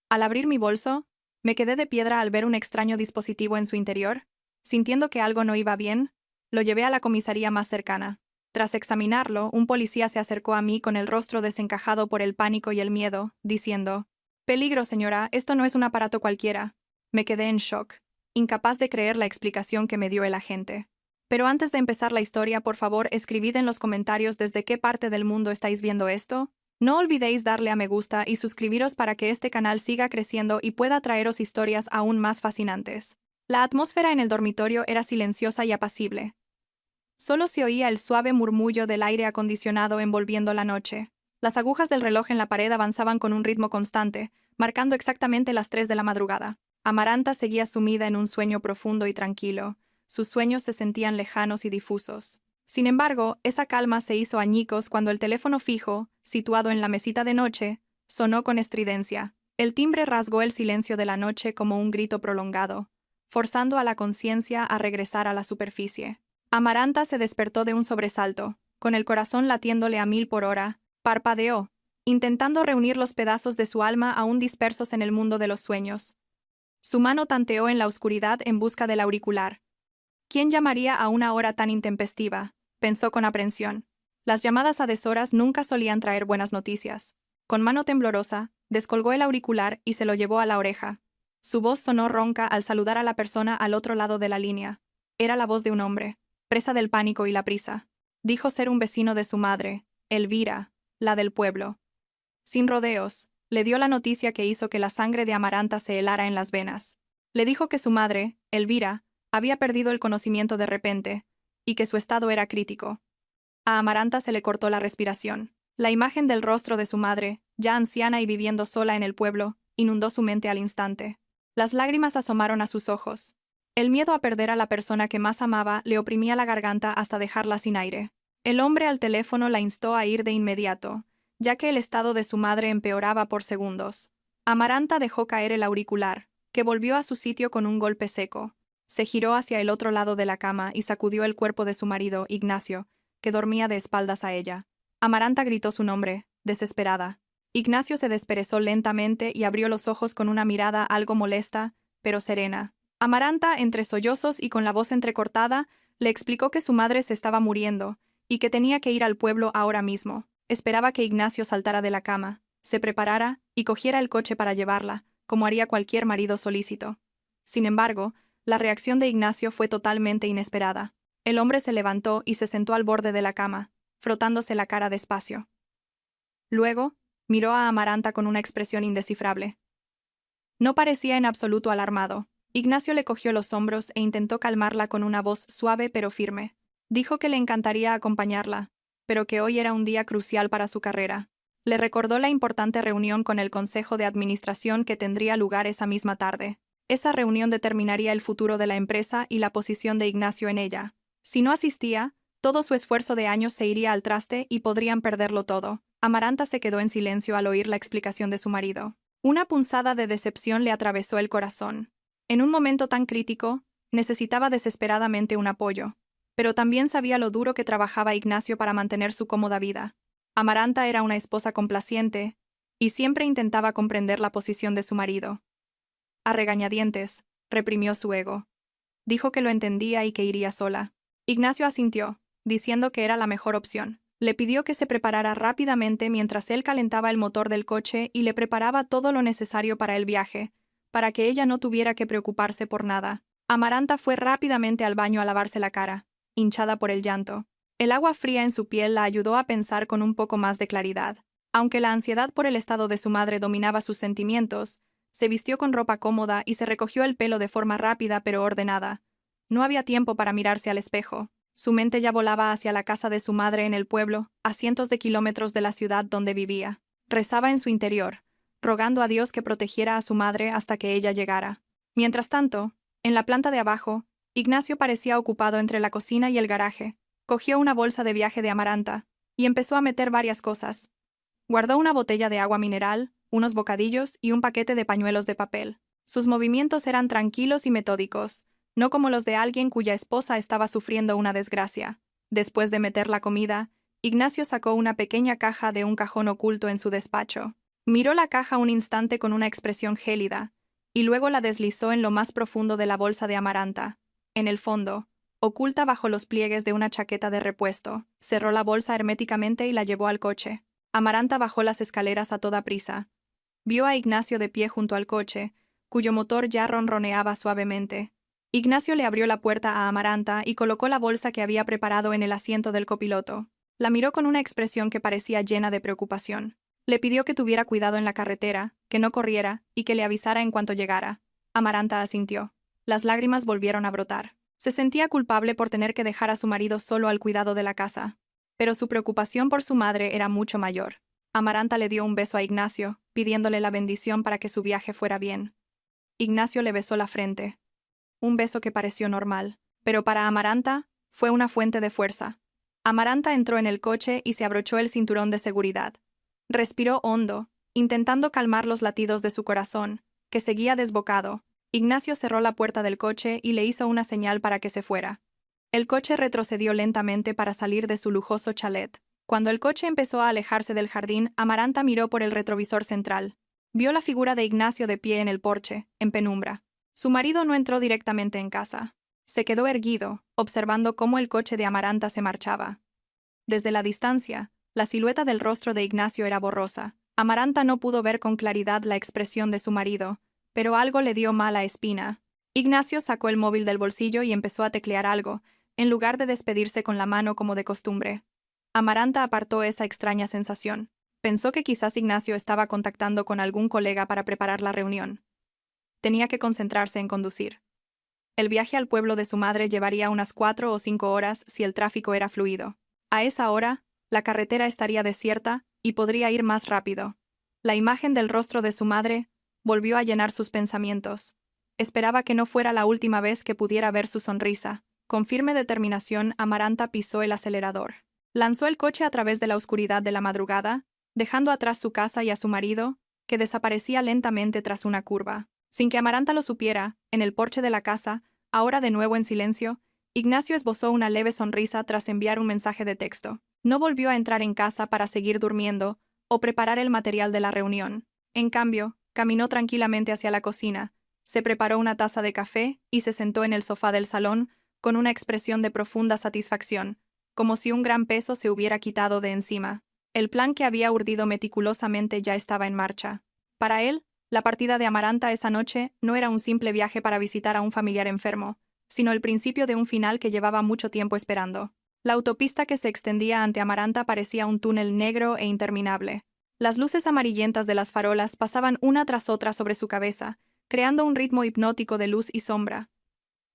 Al abrir mi bolso, me quedé de piedra al ver un extraño dispositivo en su interior. Sintiendo que algo no iba bien, lo llevé a la comisaría más cercana. Tras examinarlo, un policía se acercó a mí con el rostro desencajado por el pánico y el miedo, diciendo: «Peligro, señora, esto no es un aparato cualquiera». Me quedé en shock, incapaz de creer la explicación que me dio el agente. Pero antes de empezar la historia, por favor, escribid en los comentarios desde qué parte del mundo estáis viendo esto. No olvidéis darle a me gusta y suscribiros para que este canal siga creciendo y pueda traeros historias aún más fascinantes. La atmósfera en el dormitorio era silenciosa y apacible. Solo se oía el suave murmullo del aire acondicionado envolviendo la noche. Las agujas del reloj en la pared avanzaban con un ritmo constante, marcando exactamente las 3 de la madrugada. Amaranta seguía sumida en un sueño profundo y tranquilo. Sus sueños se sentían lejanos y difusos. Sin embargo, esa calma se hizo añicos cuando el teléfono fijo, situado en la mesita de noche, sonó con estridencia. El timbre rasgó el silencio de la noche como un grito prolongado, forzando a la conciencia a regresar a la superficie. Amaranta se despertó de un sobresalto, con el corazón latiéndole a 1000 por hora. Parpadeó, intentando reunir los pedazos de su alma aún dispersos en el mundo de los sueños. Su mano tanteó en la oscuridad en busca del auricular. ¿Quién llamaría a una hora tan intempestiva?, pensó con aprensión. Las llamadas a deshoras nunca solían traer buenas noticias. Con mano temblorosa, descolgó el auricular y se lo llevó a la oreja. Su voz sonó ronca al saludar a la persona al otro lado de la línea. Era la voz de un hombre, presa del pánico y la prisa. Dijo ser un vecino de su madre, Elvira, la del pueblo. Sin rodeos, le dio la noticia que hizo que la sangre de Amaranta se helara en las venas. Le dijo que su madre, Elvira, había perdido el conocimiento de repente, y que su estado era crítico. A Amaranta se le cortó la respiración. La imagen del rostro de su madre, ya anciana y viviendo sola en el pueblo, inundó su mente al instante. Las lágrimas asomaron a sus ojos. El miedo a perder a la persona que más amaba le oprimía la garganta hasta dejarla sin aire. El hombre al teléfono la instó a ir de inmediato, ya que el estado de su madre empeoraba por segundos. Amaranta dejó caer el auricular, que volvió a su sitio con un golpe seco. Se giró hacia el otro lado de la cama y sacudió el cuerpo de su marido, Ignacio, que dormía de espaldas a ella. Amaranta gritó su nombre, desesperada. Ignacio se desperezó lentamente y abrió los ojos con una mirada algo molesta, pero serena. Amaranta, entre sollozos y con la voz entrecortada, le explicó que su madre se estaba muriendo y que tenía que ir al pueblo ahora mismo. Esperaba que Ignacio saltara de la cama, se preparara y cogiera el coche para llevarla, como haría cualquier marido solícito. Sin embargo, la reacción de Ignacio fue totalmente inesperada. El hombre se levantó y se sentó al borde de la cama, frotándose la cara despacio. Luego, miró a Amaranta con una expresión indescifrable. No parecía en absoluto alarmado. Ignacio le cogió los hombros e intentó calmarla con una voz suave pero firme. Dijo que le encantaría acompañarla, pero que hoy era un día crucial para su carrera. Le recordó la importante reunión con el Consejo de Administración que tendría lugar esa misma tarde. Esa reunión determinaría el futuro de la empresa y la posición de Ignacio en ella. Si no asistía, todo su esfuerzo de años se iría al traste y podrían perderlo todo. Amaranta se quedó en silencio al oír la explicación de su marido. Una punzada de decepción le atravesó el corazón. En un momento tan crítico, necesitaba desesperadamente un apoyo. Pero también sabía lo duro que trabajaba Ignacio para mantener su cómoda vida. Amaranta era una esposa complaciente, y siempre intentaba comprender la posición de su marido. A regañadientes, reprimió su ego. Dijo que lo entendía y que iría sola. Ignacio asintió, diciendo que era la mejor opción. Le pidió que se preparara rápidamente mientras él calentaba el motor del coche y le preparaba todo lo necesario para el viaje, para que ella no tuviera que preocuparse por nada. Amaranta fue rápidamente al baño a lavarse la cara, hinchada por el llanto. El agua fría en su piel la ayudó a pensar con un poco más de claridad. Aunque la ansiedad por el estado de su madre dominaba sus sentimientos, se vistió con ropa cómoda y se recogió el pelo de forma rápida pero ordenada. No había tiempo para mirarse al espejo. Su mente ya volaba hacia la casa de su madre en el pueblo, a cientos de kilómetros de la ciudad donde vivía. Rezaba en su interior, rogando a Dios que protegiera a su madre hasta que ella llegara. Mientras tanto, en la planta de abajo, Ignacio parecía ocupado entre la cocina y el garaje. Cogió una bolsa de viaje de Amaranta y empezó a meter varias cosas. Guardó una botella de agua mineral, unos bocadillos y un paquete de pañuelos de papel. Sus movimientos eran tranquilos y metódicos, no como los de alguien cuya esposa estaba sufriendo una desgracia. Después de meter la comida, Ignacio sacó una pequeña caja de un cajón oculto en su despacho. Miró la caja un instante con una expresión gélida, y luego la deslizó en lo más profundo de la bolsa de Amaranta. En el fondo, oculta bajo los pliegues de una chaqueta de repuesto, cerró la bolsa herméticamente y la llevó al coche. Amaranta bajó las escaleras a toda prisa. Vio a Ignacio de pie junto al coche, cuyo motor ya ronroneaba suavemente. Ignacio le abrió la puerta a Amaranta y colocó la bolsa que había preparado en el asiento del copiloto. La miró con una expresión que parecía llena de preocupación. Le pidió que tuviera cuidado en la carretera, que no corriera y que le avisara en cuanto llegara. Amaranta asintió. Las lágrimas volvieron a brotar. Se sentía culpable por tener que dejar a su marido solo al cuidado de la casa. Pero su preocupación por su madre era mucho mayor. Amaranta le dio un beso a Ignacio, pidiéndole la bendición para que su viaje fuera bien. Ignacio le besó la frente. Un beso que pareció normal, pero para Amaranta fue una fuente de fuerza. Amaranta entró en el coche y se abrochó el cinturón de seguridad. Respiró hondo, intentando calmar los latidos de su corazón, que seguía desbocado. Ignacio cerró la puerta del coche y le hizo una señal para que se fuera. El coche retrocedió lentamente para salir de su lujoso chalet. Cuando el coche empezó a alejarse del jardín, Amaranta miró por el retrovisor central. Vio la figura de Ignacio de pie en el porche, en penumbra. Su marido no entró directamente en casa. Se quedó erguido, observando cómo el coche de Amaranta se marchaba. Desde la distancia, la silueta del rostro de Ignacio era borrosa. Amaranta no pudo ver con claridad la expresión de su marido, pero algo le dio mala espina. Ignacio sacó el móvil del bolsillo y empezó a teclear algo, en lugar de despedirse con la mano como de costumbre. Amaranta apartó esa extraña sensación. Pensó que quizás Ignacio estaba contactando con algún colega para preparar la reunión. Tenía que concentrarse en conducir. El viaje al pueblo de su madre llevaría unas 4 o 5 horas si el tráfico era fluido. A esa hora, la carretera estaría desierta y podría ir más rápido. La imagen del rostro de su madre volvió a llenar sus pensamientos. Esperaba que no fuera la última vez que pudiera ver su sonrisa. Con firme determinación, Amaranta pisó el acelerador. Lanzó el coche a través de la oscuridad de la madrugada, dejando atrás su casa y a su marido, que desaparecía lentamente tras una curva. Sin que Amaranta lo supiera, en el porche de la casa, ahora de nuevo en silencio, Ignacio esbozó una leve sonrisa tras enviar un mensaje de texto. No volvió a entrar en casa para seguir durmiendo o preparar el material de la reunión. En cambio, caminó tranquilamente hacia la cocina, se preparó una taza de café y se sentó en el sofá del salón con una expresión de profunda satisfacción, como si un gran peso se hubiera quitado de encima. El plan que había urdido meticulosamente ya estaba en marcha. Para él, la partida de Amaranta esa noche no era un simple viaje para visitar a un familiar enfermo, sino el principio de un final que llevaba mucho tiempo esperando. La autopista que se extendía ante Amaranta parecía un túnel negro e interminable. Las luces amarillentas de las farolas pasaban una tras otra sobre su cabeza, creando un ritmo hipnótico de luz y sombra.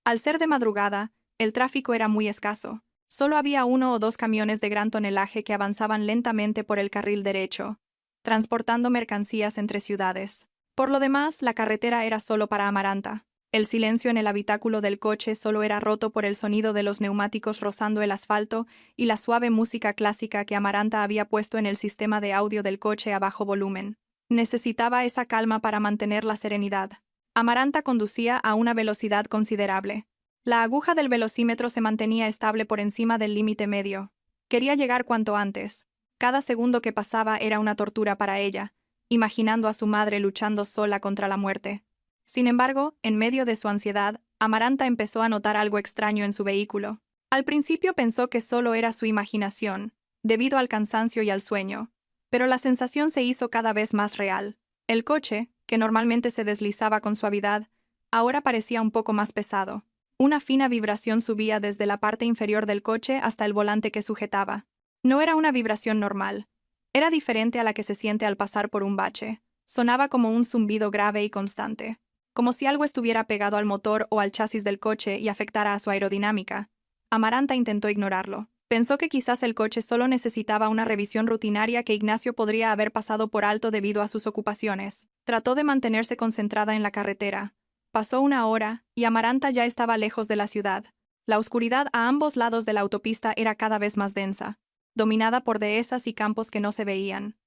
Al ser de madrugada, el tráfico era muy escaso. Solo había 1 o 2 camiones de gran tonelaje que avanzaban lentamente por el carril derecho, transportando mercancías entre ciudades. Por lo demás, la carretera era solo para Amaranta. El silencio en el habitáculo del coche solo era roto por el sonido de los neumáticos rozando el asfalto y la suave música clásica que Amaranta había puesto en el sistema de audio del coche a bajo volumen. Necesitaba esa calma para mantener la serenidad. Amaranta conducía a una velocidad considerable. La aguja del velocímetro se mantenía estable por encima del límite medio. Quería llegar cuanto antes. Cada segundo que pasaba era una tortura para ella, imaginando a su madre luchando sola contra la muerte. Sin embargo, en medio de su ansiedad, Amaranta empezó a notar algo extraño en su vehículo. Al principio pensó que solo era su imaginación, debido al cansancio y al sueño, pero la sensación se hizo cada vez más real. El coche, que normalmente se deslizaba con suavidad, ahora parecía un poco más pesado. Una fina vibración subía desde la parte inferior del coche hasta el volante que sujetaba. No era una vibración normal. Era diferente a la que se siente al pasar por un bache. Sonaba como un zumbido grave y constante, como si algo estuviera pegado al motor o al chasis del coche y afectara a su aerodinámica. Amaranta intentó ignorarlo. Pensó que quizás el coche solo necesitaba una revisión rutinaria que Ignacio podría haber pasado por alto debido a sus ocupaciones. Trató de mantenerse concentrada en la carretera. Pasó 1 hora, y Amaranta ya estaba lejos de la ciudad. La oscuridad a ambos lados de la autopista era cada vez más densa, dominada por dehesas y campos que no se veían.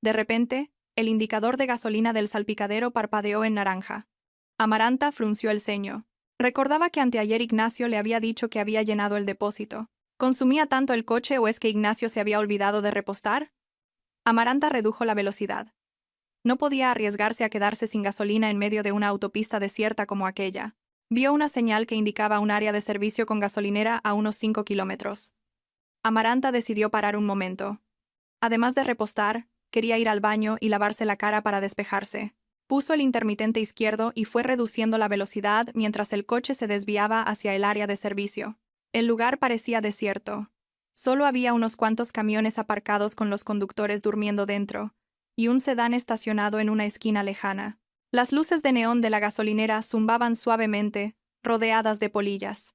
De repente, el indicador de gasolina del salpicadero parpadeó en naranja. Amaranta frunció el ceño. Recordaba que anteayer Ignacio le había dicho que había llenado el depósito. ¿Consumía tanto el coche o es que Ignacio se había olvidado de repostar? Amaranta redujo la velocidad. No podía arriesgarse a quedarse sin gasolina en medio de una autopista desierta como aquella. Vio una señal que indicaba un área de servicio con gasolinera a unos 5 kilómetros. Amaranta decidió parar un momento. Además de repostar, quería ir al baño y lavarse la cara para despejarse. Puso el intermitente izquierdo y fue reduciendo la velocidad mientras el coche se desviaba hacia el área de servicio. El lugar parecía desierto. Solo había unos cuantos camiones aparcados con los conductores durmiendo dentro, y un sedán estacionado en una esquina lejana. Las luces de neón de la gasolinera zumbaban suavemente, rodeadas de polillas.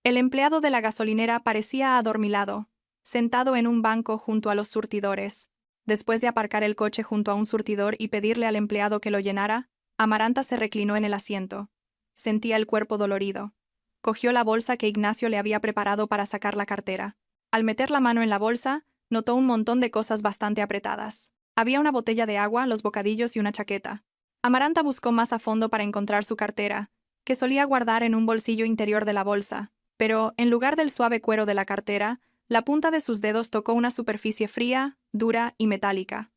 El empleado de la gasolinera parecía adormilado, sentado en un banco junto a los surtidores. Después de aparcar el coche junto a un surtidor y pedirle al empleado que lo llenara, Amaranta se reclinó en el asiento. Sentía el cuerpo dolorido. Cogió la bolsa que Ignacio le había preparado para sacar la cartera. Al meter la mano en la bolsa, notó un montón de cosas bastante apretadas. Había una botella de agua, los bocadillos y una chaqueta. Amaranta buscó más a fondo para encontrar su cartera, que solía guardar en un bolsillo interior de la bolsa, pero, en lugar del suave cuero de la cartera, la punta de sus dedos tocó una superficie fría, dura y metálica.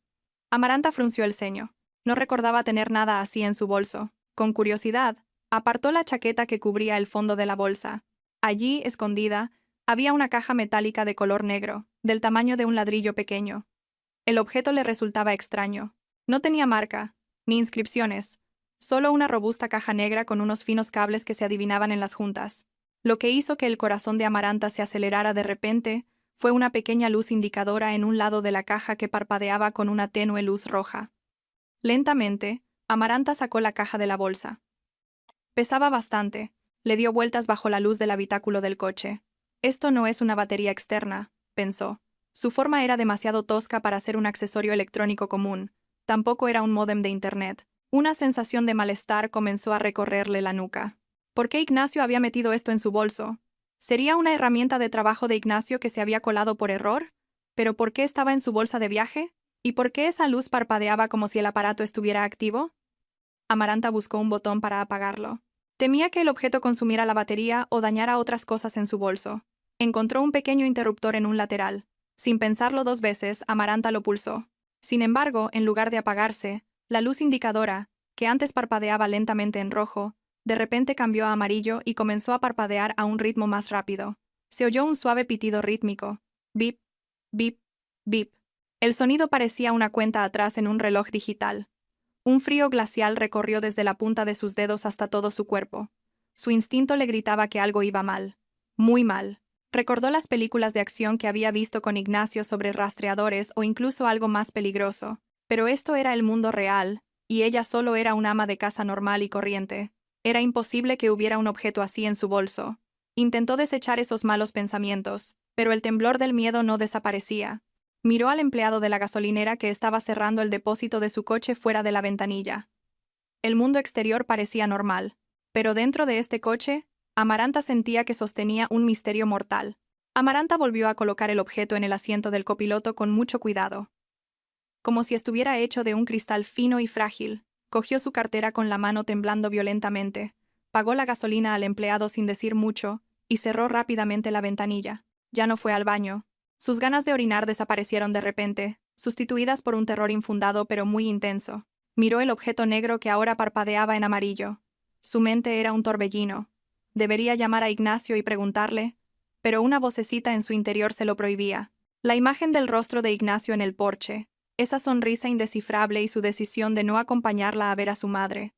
Amaranta frunció el ceño. No recordaba tener nada así en su bolso. Con curiosidad, apartó la chaqueta que cubría el fondo de la bolsa. Allí, escondida, había una caja metálica de color negro, del tamaño de un ladrillo pequeño. El objeto le resultaba extraño. No tenía marca, ni inscripciones, solo una robusta caja negra con unos finos cables que se adivinaban en las juntas. Lo que hizo que el corazón de Amaranta se acelerara de repente fue una pequeña luz indicadora en un lado de la caja que parpadeaba con una tenue luz roja. Lentamente, Amaranta sacó la caja de la bolsa. Pesaba bastante. Le dio vueltas bajo la luz del habitáculo del coche. Esto no es una batería externa, pensó. Su forma era demasiado tosca para ser un accesorio electrónico común. Tampoco era un módem de Internet. Una sensación de malestar comenzó a recorrerle la nuca. ¿Por qué Ignacio había metido esto en su bolso? ¿Sería una herramienta de trabajo de Ignacio que se había colado por error? ¿Pero por qué estaba en su bolsa de viaje? ¿Y por qué esa luz parpadeaba como si el aparato estuviera activo? Amaranta buscó un botón para apagarlo. Temía que el objeto consumiera la batería o dañara otras cosas en su bolso. Encontró un pequeño interruptor en un lateral. Sin pensarlo 2 veces, Amaranta lo pulsó. Sin embargo, en lugar de apagarse, la luz indicadora, que antes parpadeaba lentamente en rojo, de repente cambió a amarillo y comenzó a parpadear a un ritmo más rápido. Se oyó un suave pitido rítmico. Bip, bip, bip. El sonido parecía una cuenta atrás en un reloj digital. Un frío glacial recorrió desde la punta de sus dedos hasta todo su cuerpo. Su instinto le gritaba que algo iba mal. Muy mal. Recordó las películas de acción que había visto con Ignacio sobre rastreadores o incluso algo más peligroso. Pero esto era el mundo real, y ella solo era un ama de casa normal y corriente. Era imposible que hubiera un objeto así en su bolso. Intentó desechar esos malos pensamientos, pero el temblor del miedo no desaparecía. Miró al empleado de la gasolinera que estaba cerrando el depósito de su coche fuera de la ventanilla. El mundo exterior parecía normal, pero dentro de este coche, Amaranta sentía que sostenía un misterio mortal. Amaranta volvió a colocar el objeto en el asiento del copiloto con mucho cuidado. Como si estuviera hecho de un cristal fino y frágil, cogió su cartera con la mano temblando violentamente, pagó la gasolina al empleado sin decir mucho y cerró rápidamente la ventanilla. Ya no fue al baño. Sus ganas de orinar desaparecieron de repente, sustituidas por un terror infundado pero muy intenso. Miró el objeto negro que ahora parpadeaba en amarillo. Su mente era un torbellino. Debería llamar a Ignacio y preguntarle, pero una vocecita en su interior se lo prohibía. La imagen del rostro de Ignacio en el porche, esa sonrisa indescifrable y su decisión de no acompañarla a ver a su madre.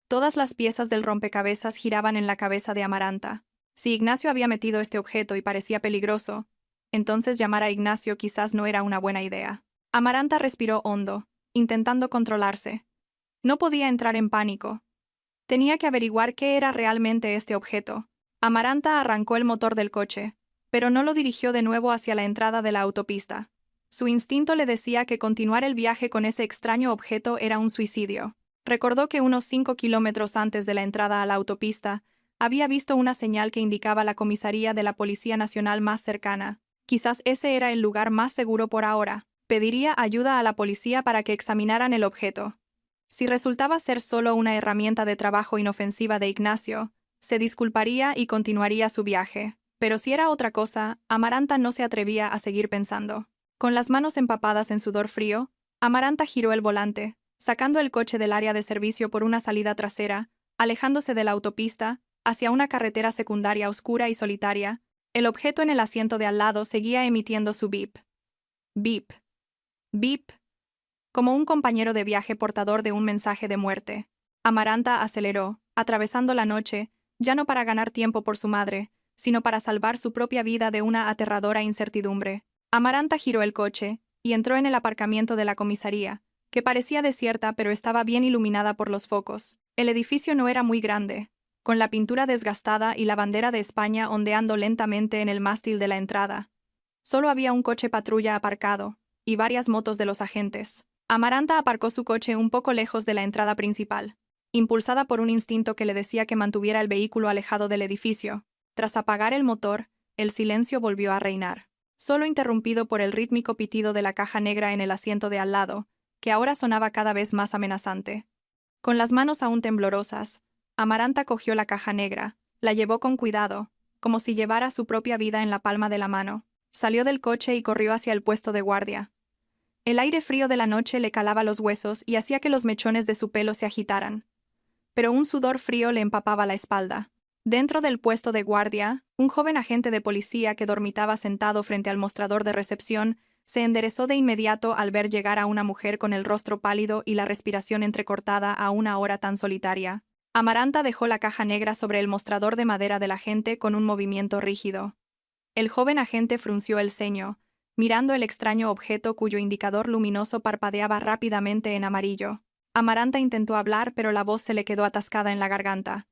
Todas las piezas del rompecabezas giraban en la cabeza de Amaranta. Si Ignacio había metido este objeto y parecía peligroso, entonces llamar a Ignacio quizás no era una buena idea. Amaranta respiró hondo, intentando controlarse. No podía entrar en pánico. Tenía que averiguar qué era realmente este objeto. Amaranta arrancó el motor del coche, pero no lo dirigió de nuevo hacia la entrada de la autopista. Su instinto le decía que continuar el viaje con ese extraño objeto era un suicidio. Recordó que unos 5 kilómetros antes de la entrada a la autopista, había visto una señal que indicaba la comisaría de la Policía Nacional más cercana. Quizás ese era el lugar más seguro por ahora. Pediría ayuda a la policía para que examinaran el objeto. Si resultaba ser solo una herramienta de trabajo inofensiva de Ignacio, se disculparía y continuaría su viaje. Pero si era otra cosa, Amaranta no se atrevía a seguir pensando. Con las manos empapadas en sudor frío, Amaranta giró el volante, sacando el coche del área de servicio por una salida trasera, alejándose de la autopista, hacia una carretera secundaria oscura y solitaria. El objeto en el asiento de al lado seguía emitiendo su bip. Bip. Bip. Como un compañero de viaje portador de un mensaje de muerte. Amaranta aceleró, atravesando la noche, ya no para ganar tiempo por su madre, sino para salvar su propia vida de una aterradora incertidumbre. Amaranta giró el coche y entró en el aparcamiento de la comisaría, que parecía desierta pero estaba bien iluminada por los focos. El edificio no era muy grande, con la pintura desgastada y la bandera de España ondeando lentamente en el mástil de la entrada. Solo había un coche patrulla aparcado, y varias motos de los agentes. Amaranta aparcó su coche un poco lejos de la entrada principal, impulsada por un instinto que le decía que mantuviera el vehículo alejado del edificio. Tras apagar el motor, el silencio volvió a reinar, solo interrumpido por el rítmico pitido de la caja negra en el asiento de al lado, que ahora sonaba cada vez más amenazante. Con las manos aún temblorosas, Amaranta cogió la caja negra, la llevó con cuidado, como si llevara su propia vida en la palma de la mano. Salió del coche y corrió hacia el puesto de guardia. El aire frío de la noche le calaba los huesos y hacía que los mechones de su pelo se agitaran. Pero un sudor frío le empapaba la espalda. Dentro del puesto de guardia, un joven agente de policía que dormitaba sentado frente al mostrador de recepción se enderezó de inmediato al ver llegar a una mujer con el rostro pálido y la respiración entrecortada a una hora tan solitaria. Amaranta dejó la caja negra sobre el mostrador de madera del agente con un movimiento rígido. El joven agente frunció el ceño, mirando el extraño objeto cuyo indicador luminoso parpadeaba rápidamente en amarillo. Amaranta intentó hablar, pero la voz se le quedó atascada en la garganta.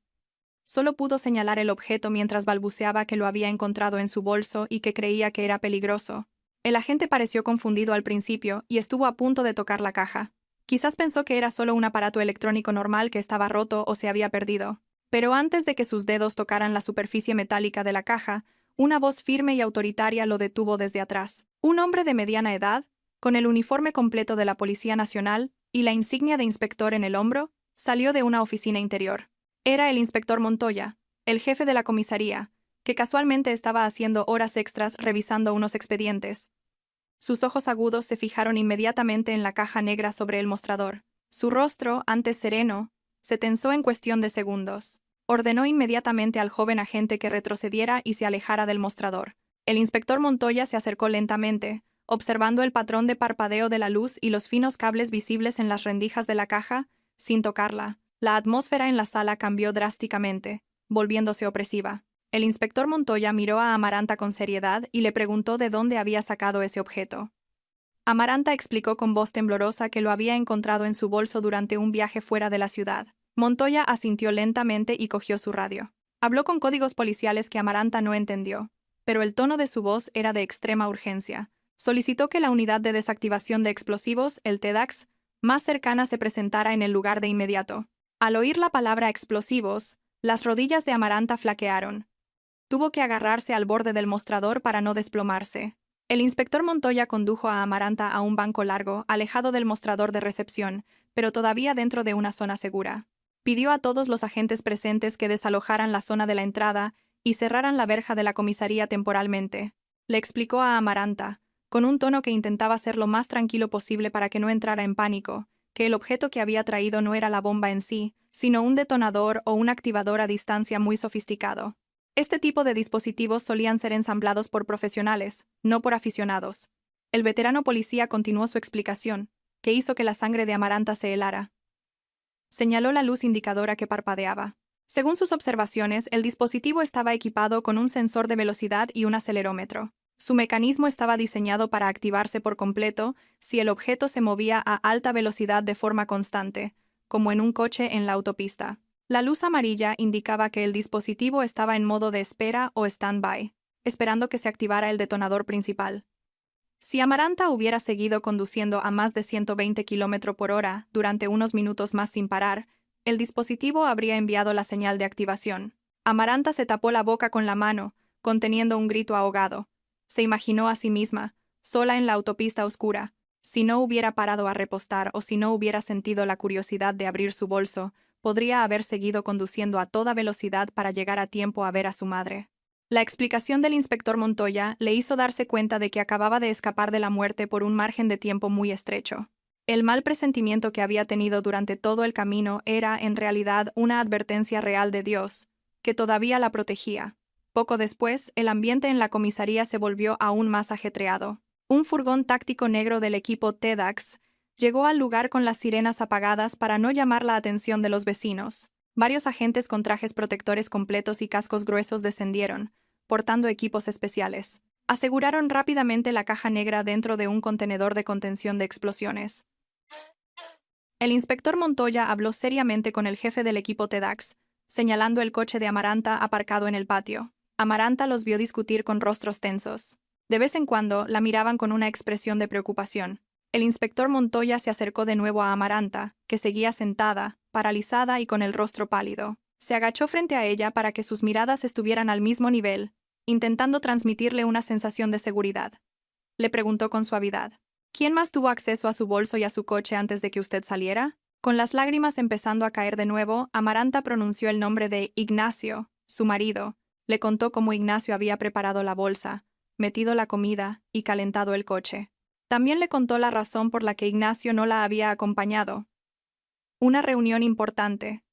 Solo pudo señalar el objeto mientras balbuceaba que lo había encontrado en su bolso y que creía que era peligroso. El agente pareció confundido al principio y estuvo a punto de tocar la caja. Quizás pensó que era solo un aparato electrónico normal que estaba roto o se había perdido. Pero antes de que sus dedos tocaran la superficie metálica de la caja, una voz firme y autoritaria lo detuvo desde atrás. Un hombre de mediana edad, con el uniforme completo de la Policía Nacional y la insignia de inspector en el hombro, salió de una oficina interior. Era el inspector Montoya, el jefe de la comisaría, que casualmente estaba haciendo horas extras revisando unos expedientes. Sus ojos agudos se fijaron inmediatamente en la caja negra sobre el mostrador. Su rostro, antes sereno, se tensó en cuestión de segundos. Ordenó inmediatamente al joven agente que retrocediera y se alejara del mostrador. El inspector Montoya se acercó lentamente, observando el patrón de parpadeo de la luz y los finos cables visibles en las rendijas de la caja, sin tocarla. La atmósfera en la sala cambió drásticamente, volviéndose opresiva. El inspector Montoya miró a Amaranta con seriedad y le preguntó de dónde había sacado ese objeto. Amaranta explicó con voz temblorosa que lo había encontrado en su bolso durante un viaje fuera de la ciudad. Montoya asintió lentamente y cogió su radio. Habló con códigos policiales que Amaranta no entendió, pero el tono de su voz era de extrema urgencia. Solicitó que la unidad de desactivación de explosivos, el TEDAX, más cercana se presentara en el lugar de inmediato. Al oír la palabra explosivos, las rodillas de Amaranta flaquearon. Tuvo que agarrarse al borde del mostrador para no desplomarse. El inspector Montoya condujo a Amaranta a un banco largo, alejado del mostrador de recepción, pero todavía dentro de una zona segura. Pidió a todos los agentes presentes que desalojaran la zona de la entrada y cerraran la verja de la comisaría temporalmente. Le explicó a Amaranta, con un tono que intentaba ser lo más tranquilo posible para que no entrara en pánico, que el objeto que había traído no era la bomba en sí, sino un detonador o un activador a distancia muy sofisticado. Este tipo de dispositivos solían ser ensamblados por profesionales, no por aficionados. El veterano policía continuó su explicación, que hizo que la sangre de Amaranta se helara. Señaló la luz indicadora que parpadeaba. Según sus observaciones, el dispositivo estaba equipado con un sensor de velocidad y un acelerómetro. Su mecanismo estaba diseñado para activarse por completo si el objeto se movía a alta velocidad de forma constante, como en un coche en la autopista. La luz amarilla indicaba que el dispositivo estaba en modo de espera o stand-by, esperando que se activara el detonador principal. Si Amaranta hubiera seguido conduciendo a más de 120 km por hora durante unos minutos más sin parar, el dispositivo habría enviado la señal de activación. Amaranta se tapó la boca con la mano, conteniendo un grito ahogado. Se imaginó a sí misma, sola en la autopista oscura. Si no hubiera parado a repostar o si no hubiera sentido la curiosidad de abrir su bolso, podría haber seguido conduciendo a toda velocidad para llegar a tiempo a ver a su madre. La explicación del inspector Montoya le hizo darse cuenta de que acababa de escapar de la muerte por un margen de tiempo muy estrecho. El mal presentimiento que había tenido durante todo el camino era, en realidad, una advertencia real de Dios, que todavía la protegía. Poco después, el ambiente en la comisaría se volvió aún más ajetreado. Un furgón táctico negro del equipo TEDx llegó al lugar con las sirenas apagadas para no llamar la atención de los vecinos. Varios agentes con trajes protectores completos y cascos gruesos descendieron, portando equipos especiales. Aseguraron rápidamente la caja negra dentro de un contenedor de contención de explosiones. El inspector Montoya habló seriamente con el jefe del equipo TEDx, señalando el coche de Amaranta aparcado en el patio. Amaranta los vio discutir con rostros tensos. De vez en cuando la miraban con una expresión de preocupación. El inspector Montoya se acercó de nuevo a Amaranta, que seguía sentada, paralizada y con el rostro pálido. Se agachó frente a ella para que sus miradas estuvieran al mismo nivel, intentando transmitirle una sensación de seguridad. Le preguntó con suavidad: ¿Quién más tuvo acceso a su bolso y a su coche antes de que usted saliera? Con las lágrimas empezando a caer de nuevo, Amaranta pronunció el nombre de Ignacio, su marido. Le contó cómo Ignacio había preparado la bolsa, metido la comida y calentado el coche. También le contó la razón por la que Ignacio no la había acompañado. Una reunión importante.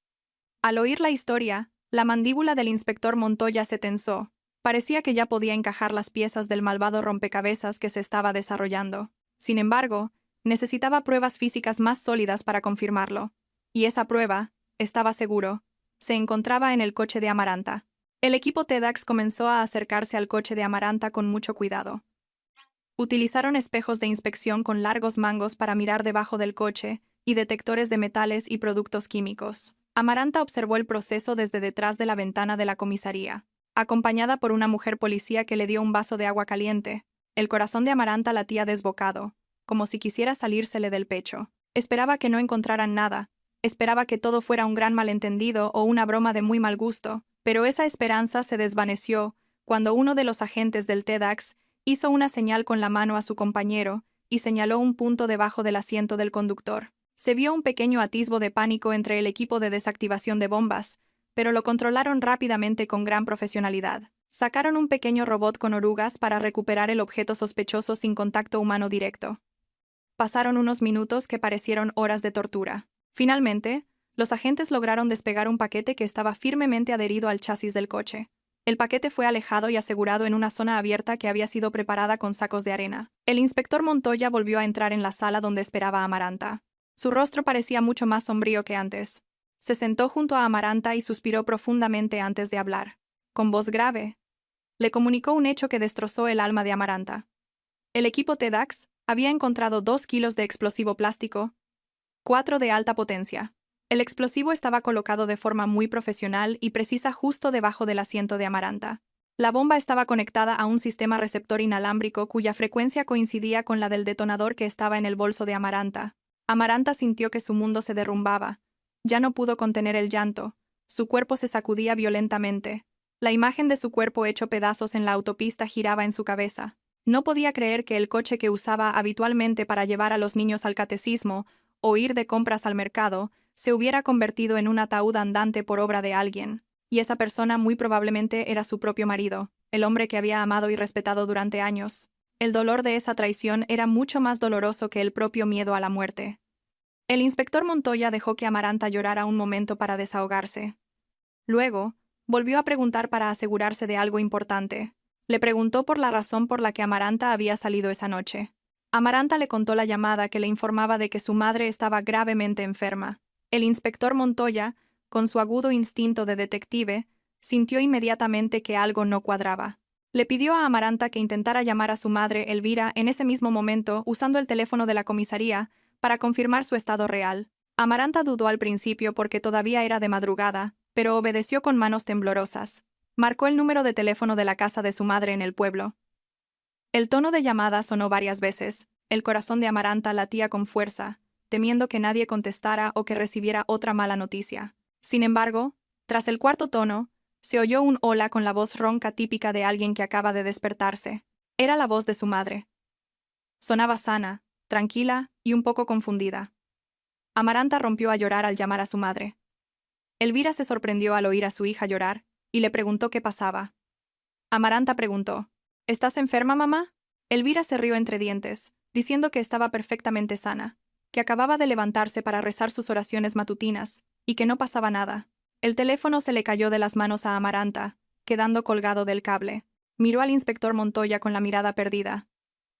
Al oír la historia, la mandíbula del inspector Montoya se tensó. Parecía que ya podía encajar las piezas del malvado rompecabezas que se estaba desarrollando. Sin embargo, necesitaba pruebas físicas más sólidas para confirmarlo. Y esa prueba, estaba seguro, se encontraba en el coche de Amaranta. El equipo TEDx comenzó a acercarse al coche de Amaranta con mucho cuidado. Utilizaron espejos de inspección con largos mangos para mirar debajo del coche y detectores de metales y productos químicos. Amaranta observó el proceso desde detrás de la ventana de la comisaría, acompañada por una mujer policía que le dio un vaso de agua caliente. El corazón de Amaranta latía desbocado, como si quisiera salírsele del pecho. Esperaba que no encontraran nada, esperaba que todo fuera un gran malentendido o una broma de muy mal gusto, pero esa esperanza se desvaneció cuando uno de los agentes del TEDx hizo una señal con la mano a su compañero y señaló un punto debajo del asiento del conductor. Se vio un pequeño atisbo de pánico entre el equipo de desactivación de bombas, pero lo controlaron rápidamente con gran profesionalidad. Sacaron un pequeño robot con orugas para recuperar el objeto sospechoso sin contacto humano directo. Pasaron unos minutos que parecieron horas de tortura. Finalmente, los agentes lograron despegar un paquete que estaba firmemente adherido al chasis del coche. El paquete fue alejado y asegurado en una zona abierta que había sido preparada con sacos de arena. El inspector Montoya volvió a entrar en la sala donde esperaba a Amaranta. Su rostro parecía mucho más sombrío que antes. Se sentó junto a Amaranta y suspiró profundamente antes de hablar. Con voz grave, le comunicó un hecho que destrozó el alma de Amaranta. El equipo TEDx había encontrado 2 kilos de explosivo plástico, 4 de alta potencia. El explosivo estaba colocado de forma muy profesional y precisa justo debajo del asiento de Amaranta. La bomba estaba conectada a un sistema receptor inalámbrico cuya frecuencia coincidía con la del detonador que estaba en el bolso de Amaranta. Amaranta sintió que su mundo se derrumbaba. Ya no pudo contener el llanto. Su cuerpo se sacudía violentamente. La imagen de su cuerpo hecho pedazos en la autopista giraba en su cabeza. No podía creer que el coche que usaba habitualmente para llevar a los niños al catecismo o ir de compras al mercado se hubiera convertido en un ataúd andante por obra de alguien. Y esa persona muy probablemente era su propio marido, el hombre que había amado y respetado durante años. El dolor de esa traición era mucho más doloroso que el propio miedo a la muerte. El inspector Montoya dejó que Amaranta llorara un momento para desahogarse. Luego, volvió a preguntar para asegurarse de algo importante. Le preguntó por la razón por la que Amaranta había salido esa noche. Amaranta le contó la llamada que le informaba de que su madre estaba gravemente enferma. El inspector Montoya, con su agudo instinto de detective, sintió inmediatamente que algo no cuadraba. Le pidió a Amaranta que intentara llamar a su madre, Elvira, en ese mismo momento, usando el teléfono de la comisaría, para confirmar su estado real. Amaranta dudó al principio porque todavía era de madrugada, pero obedeció con manos temblorosas. Marcó el número de teléfono de la casa de su madre en el pueblo. El tono de llamada sonó varias veces. El corazón de Amaranta latía con fuerza, temiendo que nadie contestara o que recibiera otra mala noticia. Sin embargo, tras el cuarto tono, se oyó un hola con la voz ronca típica de alguien que acaba de despertarse. Era la voz de su madre. Sonaba sana, tranquila y un poco confundida. Amaranta rompió a llorar al llamar a su madre. Elvira se sorprendió al oír a su hija llorar y le preguntó qué pasaba. Amaranta preguntó: ¿Estás enferma, mamá? Elvira se rió entre dientes, diciendo que estaba perfectamente sana. que acababa de levantarse para rezar sus oraciones matutinas, y que no pasaba nada. El teléfono se le cayó de las manos a Amaranta, quedando colgado del cable. Miró al inspector Montoya con la mirada perdida.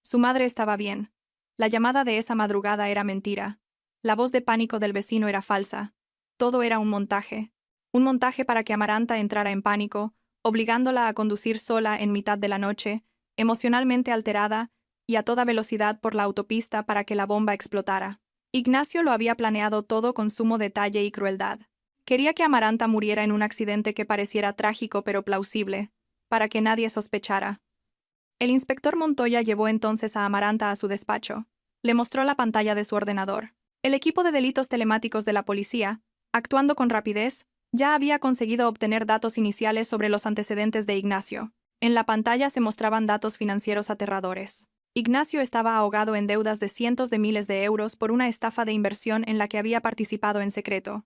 Su madre estaba bien. La llamada de esa madrugada era mentira. La voz de pánico del vecino era falsa. Todo era un montaje. Un montaje para que Amaranta entrara en pánico, obligándola a conducir sola en mitad de la noche, emocionalmente alterada, y a toda velocidad por la autopista para que la bomba explotara. Ignacio lo había planeado todo con sumo detalle y crueldad. Quería que Amaranta muriera en un accidente que pareciera trágico pero plausible, para que nadie sospechara. El inspector Montoya llevó entonces a Amaranta a su despacho. Le mostró la pantalla de su ordenador. El equipo de delitos telemáticos de la policía, actuando con rapidez, ya había conseguido obtener datos iniciales sobre los antecedentes de Ignacio. En la pantalla se mostraban datos financieros aterradores. Ignacio estaba ahogado en deudas de cientos de miles de euros por una estafa de inversión en la que había participado en secreto.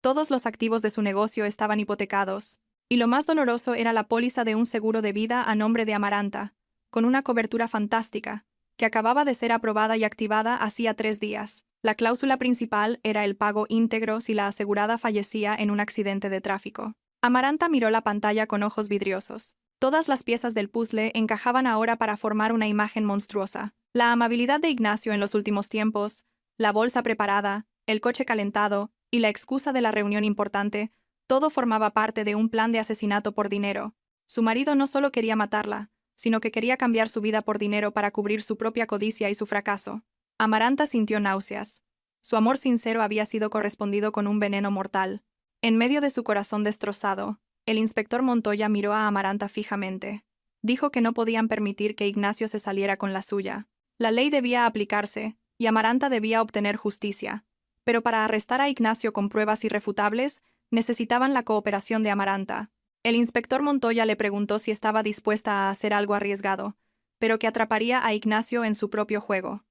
Todos los activos de su negocio estaban hipotecados, y lo más doloroso era la póliza de un seguro de vida a nombre de Amaranta, con una cobertura fantástica, que acababa de ser aprobada y activada hacía 3 días. La cláusula principal era el pago íntegro si la asegurada fallecía en un accidente de tráfico. Amaranta miró la pantalla con ojos vidriosos. Todas las piezas del puzzle encajaban ahora para formar una imagen monstruosa. La amabilidad de Ignacio en los últimos tiempos, la bolsa preparada, el coche calentado y la excusa de la reunión importante, todo formaba parte de un plan de asesinato por dinero. Su marido no solo quería matarla, sino que quería cambiar su vida por dinero para cubrir su propia codicia y su fracaso. Amaranta sintió náuseas. Su amor sincero había sido correspondido con un veneno mortal. En medio de su corazón destrozado, el inspector Montoya miró a Amaranta fijamente. Dijo que no podían permitir que Ignacio se saliera con la suya. La ley debía aplicarse, y Amaranta debía obtener justicia. Pero para arrestar a Ignacio con pruebas irrefutables, necesitaban la cooperación de Amaranta. El inspector Montoya le preguntó si estaba dispuesta a hacer algo arriesgado, pero que atraparía a Ignacio en su propio juego.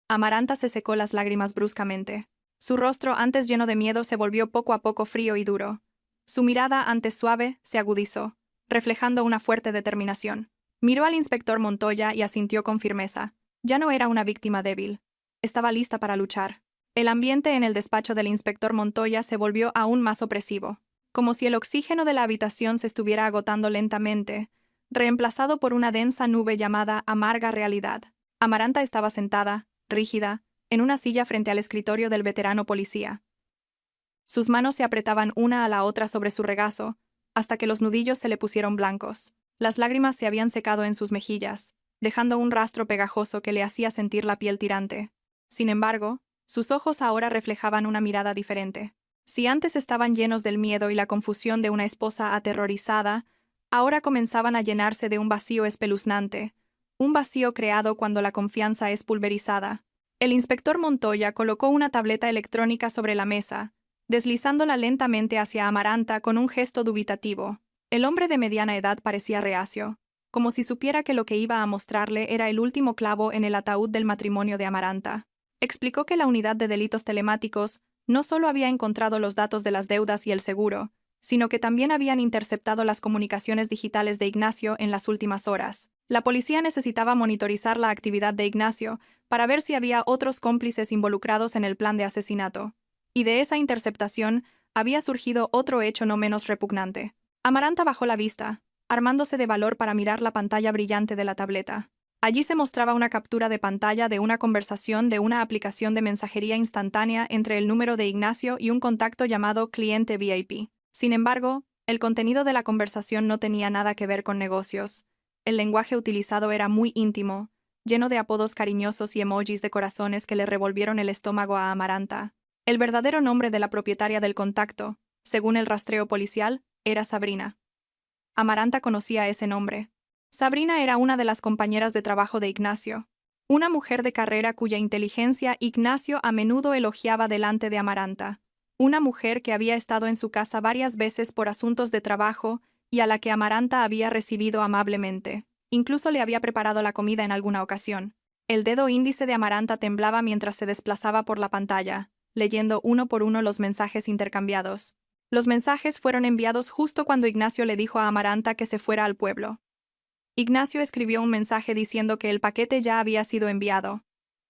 Amaranta se secó las lágrimas bruscamente. Su rostro, antes lleno de miedo, se volvió poco a poco frío y duro. Su mirada, antes suave, se agudizó, reflejando una fuerte determinación. Miró al inspector Montoya y asintió con firmeza. Ya no era una víctima débil. Estaba lista para luchar. El ambiente en el despacho del inspector Montoya se volvió aún más opresivo, como si el oxígeno de la habitación se estuviera agotando lentamente, reemplazado por una densa nube llamada amarga realidad. Amaranta estaba sentada, rígida, en una silla frente al escritorio del veterano policía. Sus manos se apretaban una a la otra sobre su regazo, hasta que los nudillos se le pusieron blancos. Las lágrimas se habían secado en sus mejillas, dejando un rastro pegajoso que le hacía sentir la piel tirante. Sin embargo, sus ojos ahora reflejaban una mirada diferente. Si antes estaban llenos del miedo y la confusión de una esposa aterrorizada, ahora comenzaban a llenarse de un vacío espeluznante, un vacío creado cuando la confianza es pulverizada. El inspector Montoya colocó una tableta electrónica sobre la mesa, deslizándola lentamente hacia Amaranta con un gesto dubitativo. El hombre de mediana edad parecía reacio, como si supiera que lo que iba a mostrarle era el último clavo en el ataúd del matrimonio de Amaranta. Explicó que la unidad de delitos telemáticos no solo había encontrado los datos de las deudas y el seguro, sino que también habían interceptado las comunicaciones digitales de Ignacio en las últimas horas. La policía necesitaba monitorizar la actividad de Ignacio para ver si había otros cómplices involucrados en el plan de asesinato. Y de esa interceptación había surgido otro hecho no menos repugnante. Amaranta bajó la vista, armándose de valor para mirar la pantalla brillante de la tableta. Allí se mostraba una captura de pantalla de una conversación de una aplicación de mensajería instantánea entre el número de Ignacio y un contacto llamado Cliente VIP. Sin embargo, el contenido de la conversación no tenía nada que ver con negocios. El lenguaje utilizado era muy íntimo, lleno de apodos cariñosos y emojis de corazones que le revolvieron el estómago a Amaranta. El verdadero nombre de la propietaria del contacto, según el rastreo policial, era Sabrina. Amaranta conocía ese nombre. Sabrina era una de las compañeras de trabajo de Ignacio, una mujer de carrera cuya inteligencia Ignacio a menudo elogiaba delante de Amaranta, una mujer que había estado en su casa varias veces por asuntos de trabajo y a la que Amaranta había recibido amablemente. Incluso le había preparado la comida en alguna ocasión. El dedo índice de Amaranta temblaba mientras se desplazaba por la pantalla, leyendo uno por uno los mensajes intercambiados. Los mensajes fueron enviados justo cuando Ignacio le dijo a Amaranta que se fuera al pueblo. Ignacio escribió un mensaje diciendo que el paquete ya había sido enviado.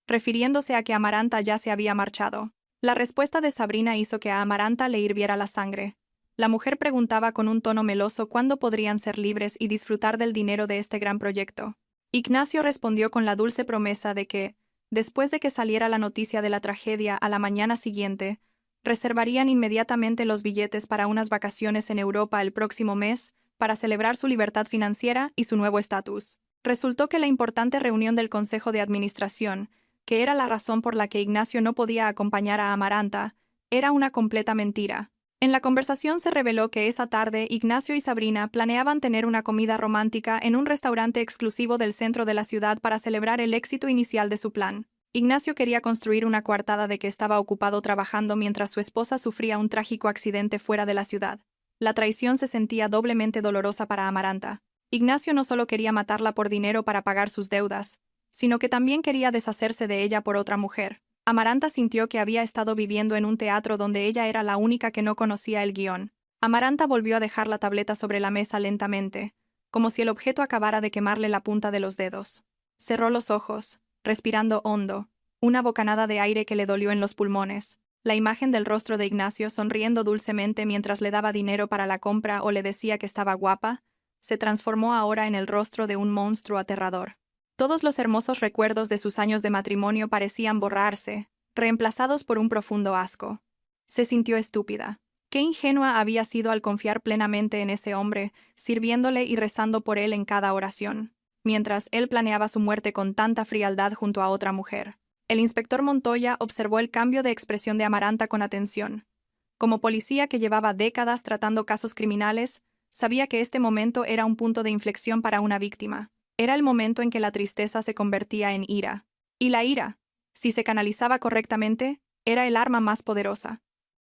refiriéndose a que Amaranta ya se había marchado. La respuesta de Sabrina hizo que a Amaranta le hirviera la sangre. La mujer preguntaba con un tono meloso cuándo podrían ser libres y disfrutar del dinero de este gran proyecto. Ignacio respondió con la dulce promesa de que, después de que saliera la noticia de la tragedia a la mañana siguiente, reservarían inmediatamente los billetes para unas vacaciones en Europa el próximo mes para celebrar su libertad financiera y su nuevo estatus. Resultó que la importante reunión del Consejo de Administración, que era la razón por la que Ignacio no podía acompañar a Amaranta, era una completa mentira. En la conversación se reveló que esa tarde Ignacio y Sabrina planeaban tener una comida romántica en un restaurante exclusivo del centro de la ciudad para celebrar el éxito inicial de su plan. Ignacio quería construir una coartada de que estaba ocupado trabajando mientras su esposa sufría un trágico accidente fuera de la ciudad. La traición se sentía doblemente dolorosa para Amaranta. Ignacio no solo quería matarla por dinero para pagar sus deudas, sino que también quería deshacerse de ella por otra mujer. Amaranta sintió que había estado viviendo en un teatro donde ella era la única que no conocía el guión. Amaranta volvió a dejar la tableta sobre la mesa lentamente, como si el objeto acabara de quemarle la punta de los dedos. Cerró los ojos, respirando hondo, una bocanada de aire que le dolió en los pulmones. La imagen del rostro de Ignacio sonriendo dulcemente mientras le daba dinero para la compra o le decía que estaba guapa, se transformó ahora en el rostro de un monstruo aterrador. Todos los hermosos recuerdos de sus años de matrimonio parecían borrarse, reemplazados por un profundo asco. Se sintió estúpida. Qué ingenua había sido al confiar plenamente en ese hombre, sirviéndole y rezando por él en cada oración, mientras él planeaba su muerte con tanta frialdad junto a otra mujer. El inspector Montoya observó el cambio de expresión de Amaranta con atención. Como policía que llevaba décadas tratando casos criminales, sabía que este momento era un punto de inflexión para una víctima. Era el momento en que la tristeza se convertía en ira. Y la ira, si se canalizaba correctamente, era el arma más poderosa.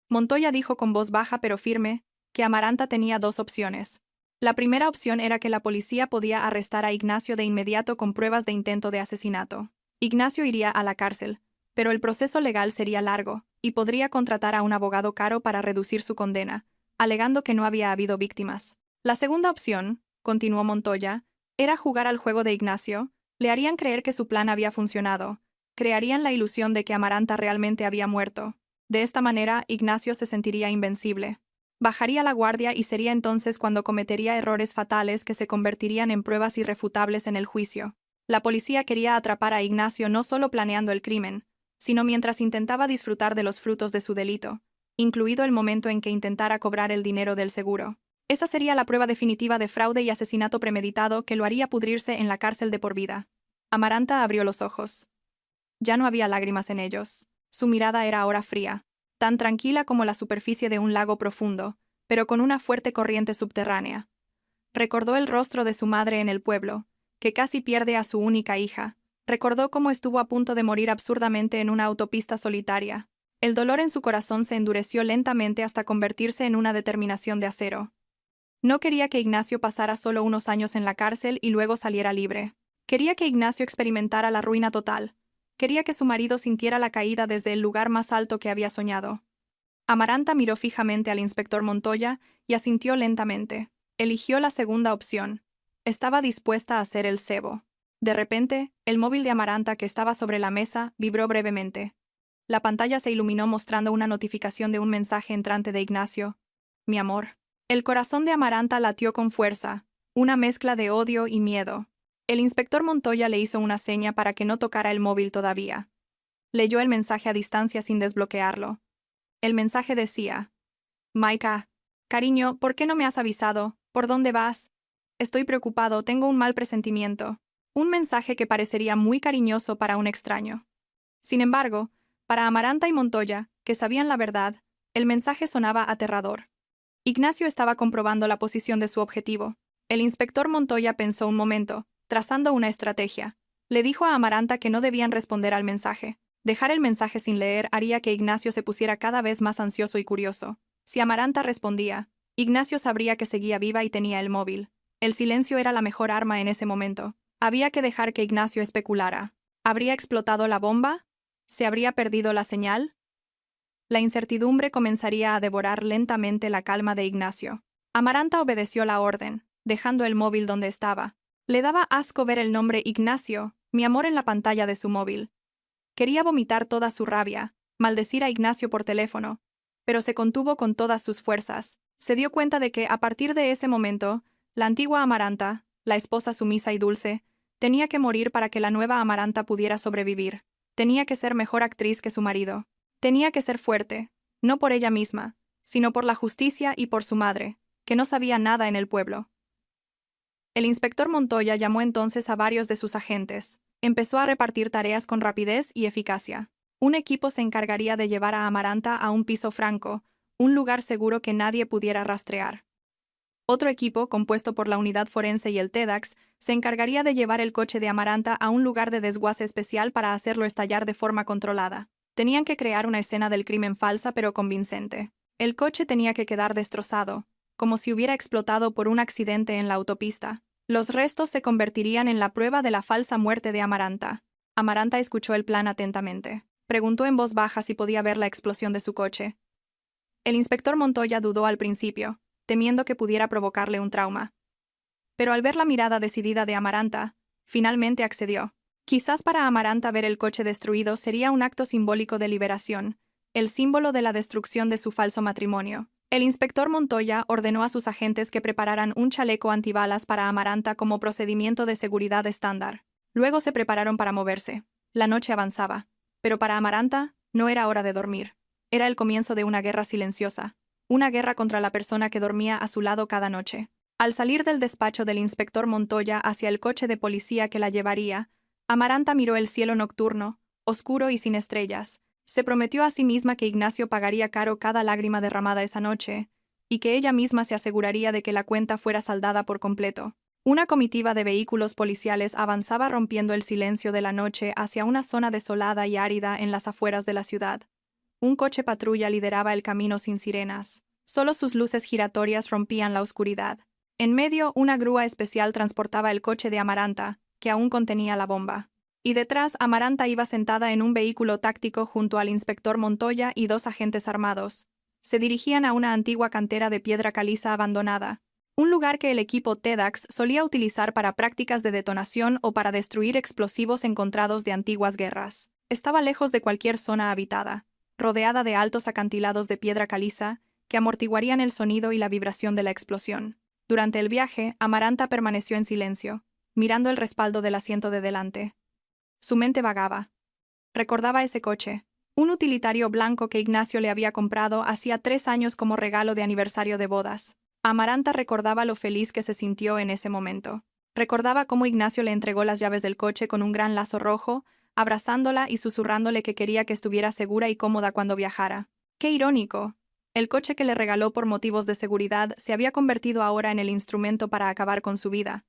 Montoya dijo con voz baja pero firme que Amaranta tenía dos opciones. La primera opción era que la policía podía arrestar a Ignacio de inmediato con pruebas de intento de asesinato. Ignacio iría a la cárcel, pero el proceso legal sería largo, y podría contratar a un abogado caro para reducir su condena, alegando que no había habido víctimas. La segunda opción, continuó Montoya, era jugar al juego de Ignacio, le harían creer que su plan había funcionado, crearían la ilusión de que Amaranta realmente había muerto. De esta manera, Ignacio se sentiría invencible. Bajaría la guardia y sería entonces cuando cometería errores fatales que se convertirían en pruebas irrefutables en el juicio. La policía quería atrapar a Ignacio no solo planeando el crimen, sino mientras intentaba disfrutar de los frutos de su delito, incluido el momento en que intentara cobrar el dinero del seguro. Esa sería la prueba definitiva de fraude y asesinato premeditado que lo haría pudrirse en la cárcel de por vida. Amaranta abrió los ojos. Ya no había lágrimas en ellos. Su mirada era ahora fría, tan tranquila como la superficie de un lago profundo, pero con una fuerte corriente subterránea. Recordó el rostro de su madre en el pueblo, que casi pierde a su única hija. Recordó cómo estuvo a punto de morir absurdamente en una autopista solitaria. El dolor en su corazón se endureció lentamente hasta convertirse en una determinación de acero. No quería que Ignacio pasara solo unos años en la cárcel y luego saliera libre. Quería que Ignacio experimentara la ruina total. Quería que su marido sintiera la caída desde el lugar más alto que había soñado. Amaranta miró fijamente al inspector Montoya y asintió lentamente. Eligió la segunda opción. Estaba dispuesta a hacer el cebo. De repente, el móvil de Amaranta que estaba sobre la mesa vibró brevemente. La pantalla se iluminó mostrando una notificación de un mensaje entrante de Ignacio. Mi amor. El corazón de Amaranta latió con fuerza, una mezcla de odio y miedo. El inspector Montoya le hizo una seña para que no tocara el móvil todavía. Leyó el mensaje a distancia sin desbloquearlo. El mensaje decía: Maika, cariño, ¿por qué no me has avisado? ¿Por dónde vas? Estoy preocupado, tengo un mal presentimiento. Un mensaje que parecería muy cariñoso para un extraño. Sin embargo, para Amaranta y Montoya, que sabían la verdad, el mensaje sonaba aterrador. Ignacio estaba comprobando la posición de su objetivo. El inspector Montoya pensó un momento, trazando una estrategia. Le dijo a Amaranta que no debían responder al mensaje. Dejar el mensaje sin leer haría que Ignacio se pusiera cada vez más ansioso y curioso. Si Amaranta respondía, Ignacio sabría que seguía viva y tenía el móvil. El silencio era la mejor arma en ese momento. Había que dejar que Ignacio especulara. ¿Habría explotado la bomba? ¿Se habría perdido la señal? La incertidumbre comenzaría a devorar lentamente la calma de Ignacio. Amaranta obedeció la orden, dejando el móvil donde estaba. Le daba asco ver el nombre Ignacio, mi amor, en la pantalla de su móvil. Quería vomitar toda su rabia, maldecir a Ignacio por teléfono, pero se contuvo con todas sus fuerzas. Se dio cuenta de que, a partir de ese momento, la antigua Amaranta, la esposa sumisa y dulce, tenía que morir para que la nueva Amaranta pudiera sobrevivir. Tenía que ser mejor actriz que su marido. Tenía que ser fuerte, no por ella misma, sino por la justicia y por su madre, que no sabía nada en el pueblo. El inspector Montoya llamó entonces a varios de sus agentes. Empezó a repartir tareas con rapidez y eficacia. Un equipo se encargaría de llevar a Amaranta a un piso franco, un lugar seguro que nadie pudiera rastrear. Otro equipo, compuesto por la unidad forense y el TEDx, se encargaría de llevar el coche de Amaranta a un lugar de desguace especial para hacerlo estallar de forma controlada. Tenían que crear una escena del crimen falsa pero convincente. El coche tenía que quedar destrozado, como si hubiera explotado por un accidente en la autopista. Los restos se convertirían en la prueba de la falsa muerte de Amaranta. Amaranta escuchó el plan atentamente. Preguntó en voz baja si podía ver la explosión de su coche. El inspector Montoya dudó al principio, temiendo que pudiera provocarle un trauma. Pero al ver la mirada decidida de Amaranta, finalmente accedió. Quizás para Amaranta ver el coche destruido sería un acto simbólico de liberación, el símbolo de la destrucción de su falso matrimonio. El inspector Montoya ordenó a sus agentes que prepararan un chaleco antibalas para Amaranta como procedimiento de seguridad estándar. Luego se prepararon para moverse. La noche avanzaba. Pero para Amaranta, no era hora de dormir. Era el comienzo de una guerra silenciosa. Una guerra contra la persona que dormía a su lado cada noche. Al salir del despacho del inspector Montoya hacia el coche de policía que la llevaría, Amaranta miró el cielo nocturno, oscuro y sin estrellas. Se prometió a sí misma que Ignacio pagaría caro cada lágrima derramada esa noche, y que ella misma se aseguraría de que la cuenta fuera saldada por completo. Una comitiva de vehículos policiales avanzaba rompiendo el silencio de la noche hacia una zona desolada y árida en las afueras de la ciudad. Un coche patrulla lideraba el camino sin sirenas. Solo sus luces giratorias rompían la oscuridad. En medio, una grúa especial transportaba el coche de Amaranta, que aún contenía la bomba. Y detrás, Amaranta iba sentada en un vehículo táctico junto al inspector Montoya y dos agentes armados. Se dirigían a una antigua cantera de piedra caliza abandonada, un lugar que el equipo TEDx solía utilizar para prácticas de detonación o para destruir explosivos encontrados de antiguas guerras. Estaba lejos de cualquier zona habitada, rodeada de altos acantilados de piedra caliza que amortiguarían el sonido y la vibración de la explosión. Durante el viaje, Amaranta permaneció en silencio, mirando el respaldo del asiento de delante. Su mente vagaba. Recordaba ese coche, un utilitario blanco que Ignacio le había comprado hacía 3 años como regalo de aniversario de bodas. Amaranta recordaba lo feliz que se sintió en ese momento. Recordaba cómo Ignacio le entregó las llaves del coche con un gran lazo rojo, abrazándola y susurrándole que quería que estuviera segura y cómoda cuando viajara. ¡Qué irónico! El coche que le regaló por motivos de seguridad se había convertido ahora en el instrumento para acabar con su vida.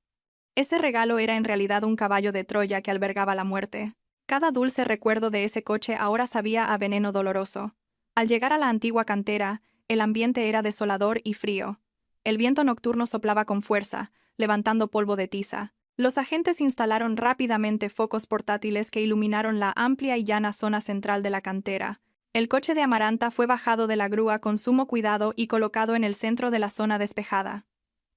Ese regalo era en realidad un caballo de Troya que albergaba la muerte. Cada dulce recuerdo de ese coche ahora sabía a veneno doloroso. Al llegar a la antigua cantera, el ambiente era desolador y frío. El viento nocturno soplaba con fuerza, levantando polvo de tiza. Los agentes instalaron rápidamente focos portátiles que iluminaron la amplia y llana zona central de la cantera. El coche de Amaranta fue bajado de la grúa con sumo cuidado y colocado en el centro de la zona despejada.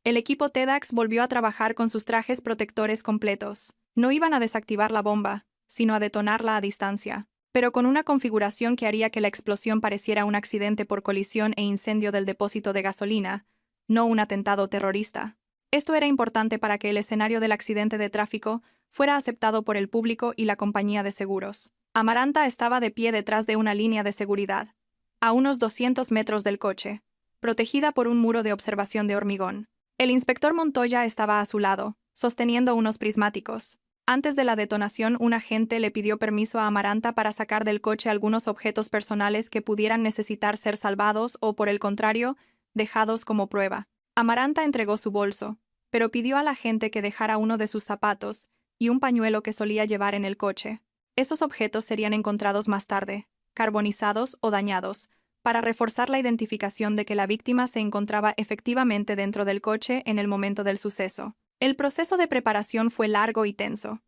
El equipo TEDx volvió a trabajar con sus trajes protectores completos. No iban a desactivar la bomba, sino a detonarla a distancia, pero con una configuración que haría que la explosión pareciera un accidente por colisión e incendio del depósito de gasolina, no un atentado terrorista. Esto era importante para que el escenario del accidente de tráfico fuera aceptado por el público y la compañía de seguros. Amaranta estaba de pie detrás de una línea de seguridad, a unos 200 metros del coche, protegida por un muro de observación de hormigón. El inspector Montoya estaba a su lado, sosteniendo unos prismáticos. Antes de la detonación, un agente le pidió permiso a Amaranta para sacar del coche algunos objetos personales que pudieran necesitar ser salvados o, por el contrario, dejados como prueba. Amaranta entregó su bolso, pero pidió al agente que dejara uno de sus zapatos y un pañuelo que solía llevar en el coche. Esos objetos serían encontrados más tarde, carbonizados o dañados, para reforzar la identificación de que la víctima se encontraba efectivamente dentro del coche en el momento del suceso. El proceso de preparación fue largo y tenso.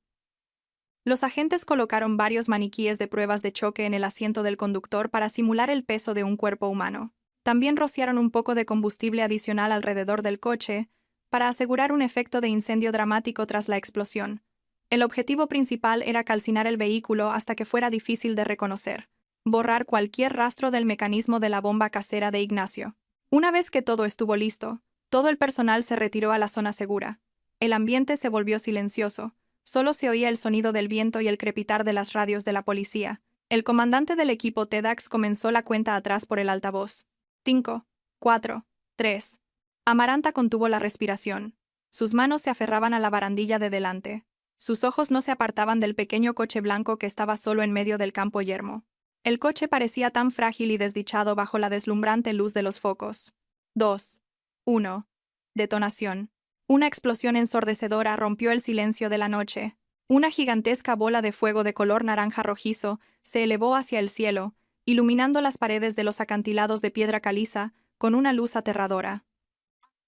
Los agentes colocaron varios maniquíes de pruebas de choque en el asiento del conductor para simular el peso de un cuerpo humano. También rociaron un poco de combustible adicional alrededor del coche para asegurar un efecto de incendio dramático tras la explosión. El objetivo principal era calcinar el vehículo hasta que fuera difícil de reconocer, borrar cualquier rastro del mecanismo de la bomba casera de Ignacio. Una vez que todo estuvo listo, todo el personal se retiró a la zona segura. El ambiente se volvió silencioso, solo se oía el sonido del viento y el crepitar de las radios de la policía. El comandante del equipo TEDx comenzó la cuenta atrás por el altavoz. 5, 4, 3. Amaranta contuvo la respiración. Sus manos se aferraban a la barandilla de delante. Sus ojos no se apartaban del pequeño coche blanco que estaba solo en medio del campo yermo. El coche parecía tan frágil y desdichado bajo la deslumbrante luz de los focos. 2. 1. Detonación. Una explosión ensordecedora rompió el silencio de la noche. Una gigantesca bola de fuego de color naranja rojizo se elevó hacia el cielo, iluminando las paredes de los acantilados de piedra caliza con una luz aterradora.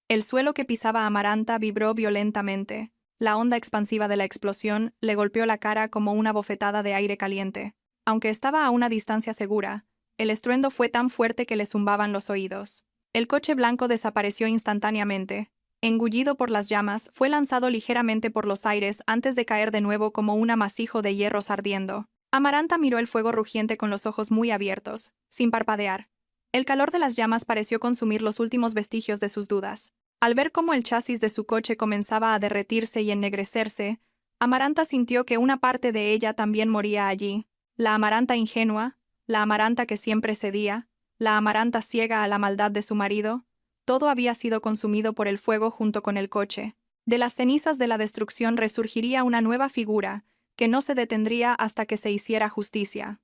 El suelo que pisaba Amaranta vibró violentamente. La onda expansiva de la explosión le golpeó la cara como una bofetada de aire caliente. Aunque estaba a una distancia segura, el estruendo fue tan fuerte que le zumbaban los oídos. El coche blanco desapareció instantáneamente. Engullido por las llamas, fue lanzado ligeramente por los aires antes de caer de nuevo como un amasijo de hierros ardiendo. Amaranta miró el fuego rugiente con los ojos muy abiertos, sin parpadear. El calor de las llamas pareció consumir los últimos vestigios de sus dudas. Al ver cómo el chasis de su coche comenzaba a derretirse y ennegrecerse, Amaranta sintió que una parte de ella también moría allí. La Amaranta ingenua, la Amaranta que siempre cedía, la Amaranta ciega a la maldad de su marido, todo había sido consumido por el fuego junto con el coche. De las cenizas de la destrucción resurgiría una nueva figura, que no se detendría hasta que se hiciera justicia.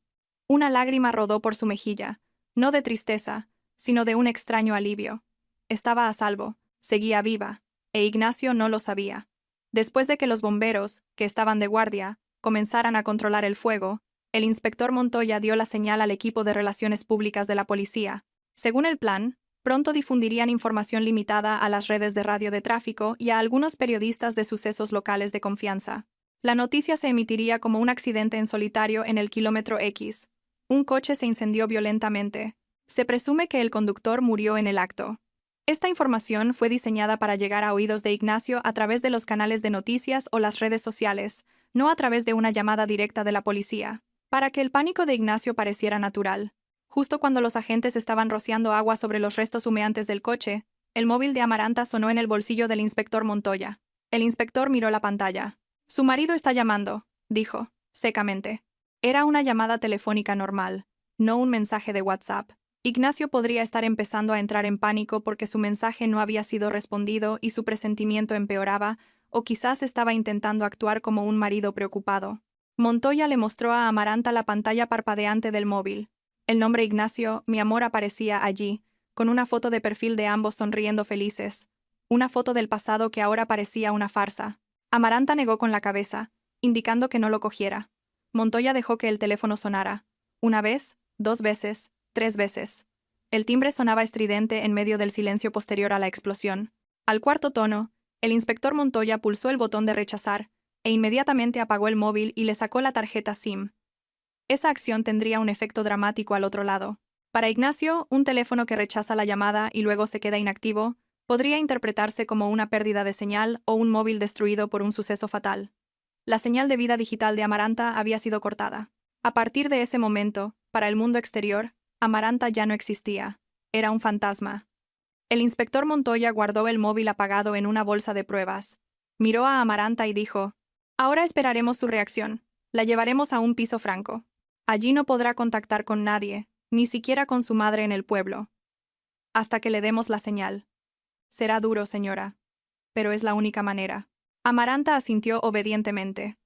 Una lágrima rodó por su mejilla, no de tristeza, sino de un extraño alivio. Estaba a salvo, seguía viva, e Ignacio no lo sabía. Después de que los bomberos, que estaban de guardia, comenzaran a controlar el fuego, el inspector Montoya dio la señal al equipo de relaciones públicas de la policía. Según el plan, pronto difundirían información limitada a las redes de radio de tráfico y a algunos periodistas de sucesos locales de confianza. La noticia se emitiría como un accidente en solitario en el kilómetro X. Un coche se incendió violentamente. Se presume que el conductor murió en el acto. Esta información fue diseñada para llegar a oídos de Ignacio a través de los canales de noticias o las redes sociales, no a través de una llamada directa de la policía, para que el pánico de Ignacio pareciera natural. Justo cuando los agentes estaban rociando agua sobre los restos humeantes del coche, el móvil de Amaranta sonó en el bolsillo del inspector Montoya. El inspector miró la pantalla. «Su marido está llamando», dijo, secamente. Era una llamada telefónica normal, no un mensaje de WhatsApp. Ignacio podría estar empezando a entrar en pánico porque su mensaje no había sido respondido y su presentimiento empeoraba, o quizás estaba intentando actuar como un marido preocupado. Montoya le mostró a Amaranta la pantalla parpadeante del móvil. El nombre Ignacio, mi amor, aparecía allí, con una foto de perfil de ambos sonriendo felices. Una foto del pasado que ahora parecía una farsa. Amaranta negó con la cabeza, indicando que no lo cogiera. Montoya dejó que el teléfono sonara. Una vez, 2 veces, 3 veces. El timbre sonaba estridente en medio del silencio posterior a la explosión. Al cuarto tono, el inspector Montoya pulsó el botón de rechazar, e inmediatamente apagó el móvil y le sacó la tarjeta SIM. Esa acción tendría un efecto dramático al otro lado. Para Ignacio, un teléfono que rechaza la llamada y luego se queda inactivo podría interpretarse como una pérdida de señal o un móvil destruido por un suceso fatal. La señal de vida digital de Amaranta había sido cortada. A partir de ese momento, para el mundo exterior, Amaranta ya no existía. Era un fantasma. El inspector Montoya guardó el móvil apagado en una bolsa de pruebas. Miró a Amaranta y dijo: «Ahora esperaremos su reacción. La llevaremos a un piso franco. Allí no podrá contactar con nadie, ni siquiera con su madre en el pueblo. Hasta que le demos la señal. Será duro, señora. Pero es la única manera». Amaranta asintió obedientemente.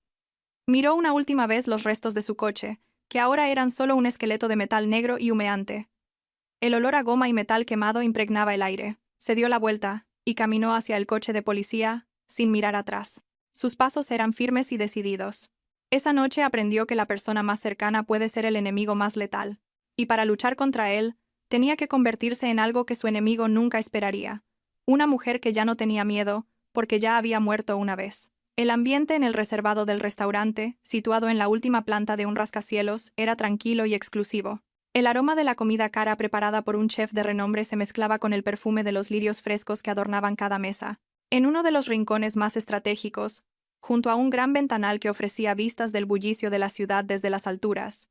Miró una última vez los restos de su coche, que ahora eran solo un esqueleto de metal negro y humeante. El olor a goma y metal quemado impregnaba el aire. Se dio la vuelta y caminó hacia el coche de policía, sin mirar atrás. Sus pasos eran firmes y decididos. Esa noche aprendió que la persona más cercana puede ser el enemigo más letal, y para luchar contra él, tenía que convertirse en algo que su enemigo nunca esperaría. Una mujer que ya no tenía miedo, porque ya había muerto una vez. El ambiente en el reservado del restaurante, situado en la última planta de un rascacielos, era tranquilo y exclusivo. El aroma de la comida cara preparada por un chef de renombre se mezclaba con el perfume de los lirios frescos que adornaban cada mesa. En uno de los rincones más estratégicos, junto a un gran ventanal que ofrecía vistas del bullicio de la ciudad desde las alturas.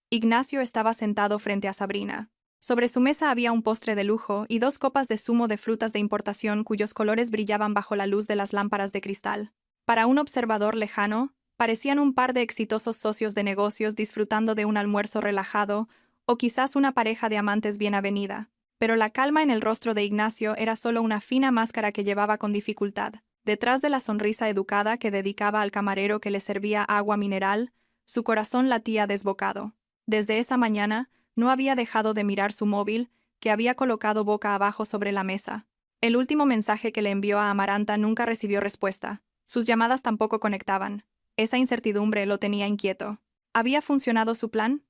Ignacio estaba sentado frente a Sabrina. Sobre su mesa había un postre de lujo y 2 copas de zumo de frutas de importación cuyos colores brillaban bajo la luz de las lámparas de cristal. Para un observador lejano, parecían un par de exitosos socios de negocios disfrutando de un almuerzo relajado o quizás una pareja de amantes bien avenida. Pero la calma en el rostro de Ignacio era solo una fina máscara que llevaba con dificultad. Detrás de la sonrisa educada que dedicaba al camarero que le servía agua mineral, su corazón latía desbocado. Desde esa mañana, no había dejado de mirar su móvil, que había colocado boca abajo sobre la mesa. El último mensaje que le envió a Amaranta nunca recibió respuesta. Sus llamadas tampoco conectaban. Esa incertidumbre lo tenía inquieto. ¿Había funcionado su plan?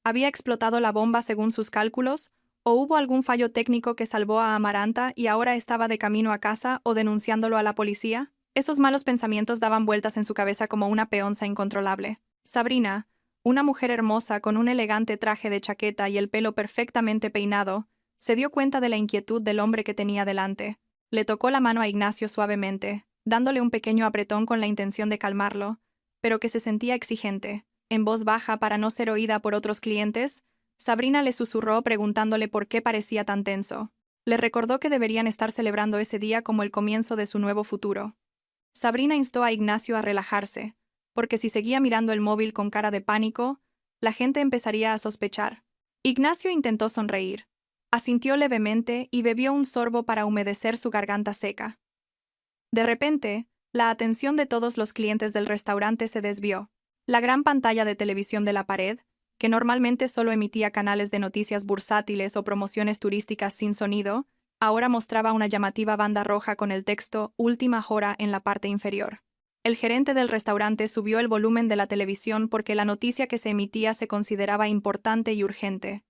¿Había explotado la bomba según sus cálculos? ¿O hubo algún fallo técnico que salvó a Amaranta y ahora estaba de camino a casa o denunciándolo a la policía? Esos malos pensamientos daban vueltas en su cabeza como una peonza incontrolable. Sabrina, una mujer hermosa con un elegante traje de chaqueta y el pelo perfectamente peinado, se dio cuenta de la inquietud del hombre que tenía delante. Le tocó la mano a Ignacio suavemente, dándole un pequeño apretón con la intención de calmarlo, pero que se sentía exigente. En voz baja para no ser oída por otros clientes, Sabrina le susurró preguntándole por qué parecía tan tenso. Le recordó que deberían estar celebrando ese día como el comienzo de su nuevo futuro. Sabrina instó a Ignacio a relajarse, porque si seguía mirando el móvil con cara de pánico, la gente empezaría a sospechar. Ignacio intentó sonreír. Asintió levemente y bebió un sorbo para humedecer su garganta seca. De repente, la atención de todos los clientes del restaurante se desvió. La gran pantalla de televisión de la pared, que normalmente solo emitía canales de noticias bursátiles o promociones turísticas sin sonido, ahora mostraba una llamativa banda roja con el texto «Última hora» en la parte inferior. El gerente del restaurante subió el volumen de la televisión porque la noticia que se emitía se consideraba importante y urgente.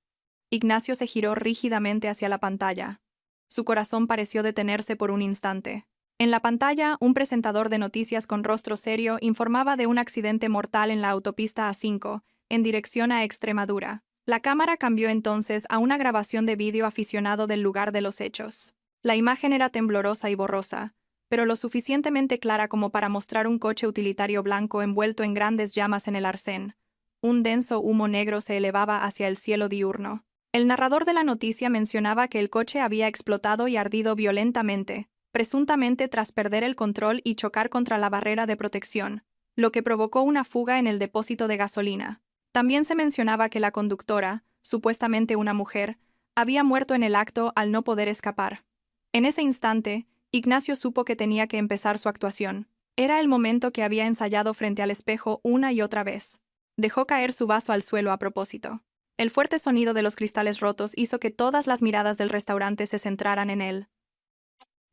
Ignacio se giró rígidamente hacia la pantalla. Su corazón pareció detenerse por un instante. En la pantalla, un presentador de noticias con rostro serio informaba de un accidente mortal en la autopista A5, en dirección a Extremadura. La cámara cambió entonces a una grabación de vídeo aficionado del lugar de los hechos. La imagen era temblorosa y borrosa, pero lo suficientemente clara como para mostrar un coche utilitario blanco envuelto en grandes llamas en el arcén. Un denso humo negro se elevaba hacia el cielo diurno. El narrador de la noticia mencionaba que el coche había explotado y ardido violentamente, presuntamente tras perder el control y chocar contra la barrera de protección, lo que provocó una fuga en el depósito de gasolina. También se mencionaba que la conductora, supuestamente una mujer, había muerto en el acto al no poder escapar. En ese instante, Ignacio supo que tenía que empezar su actuación. Era el momento que había ensayado frente al espejo una y otra vez. Dejó caer su vaso al suelo a propósito. El fuerte sonido de los cristales rotos hizo que todas las miradas del restaurante se centraran en él.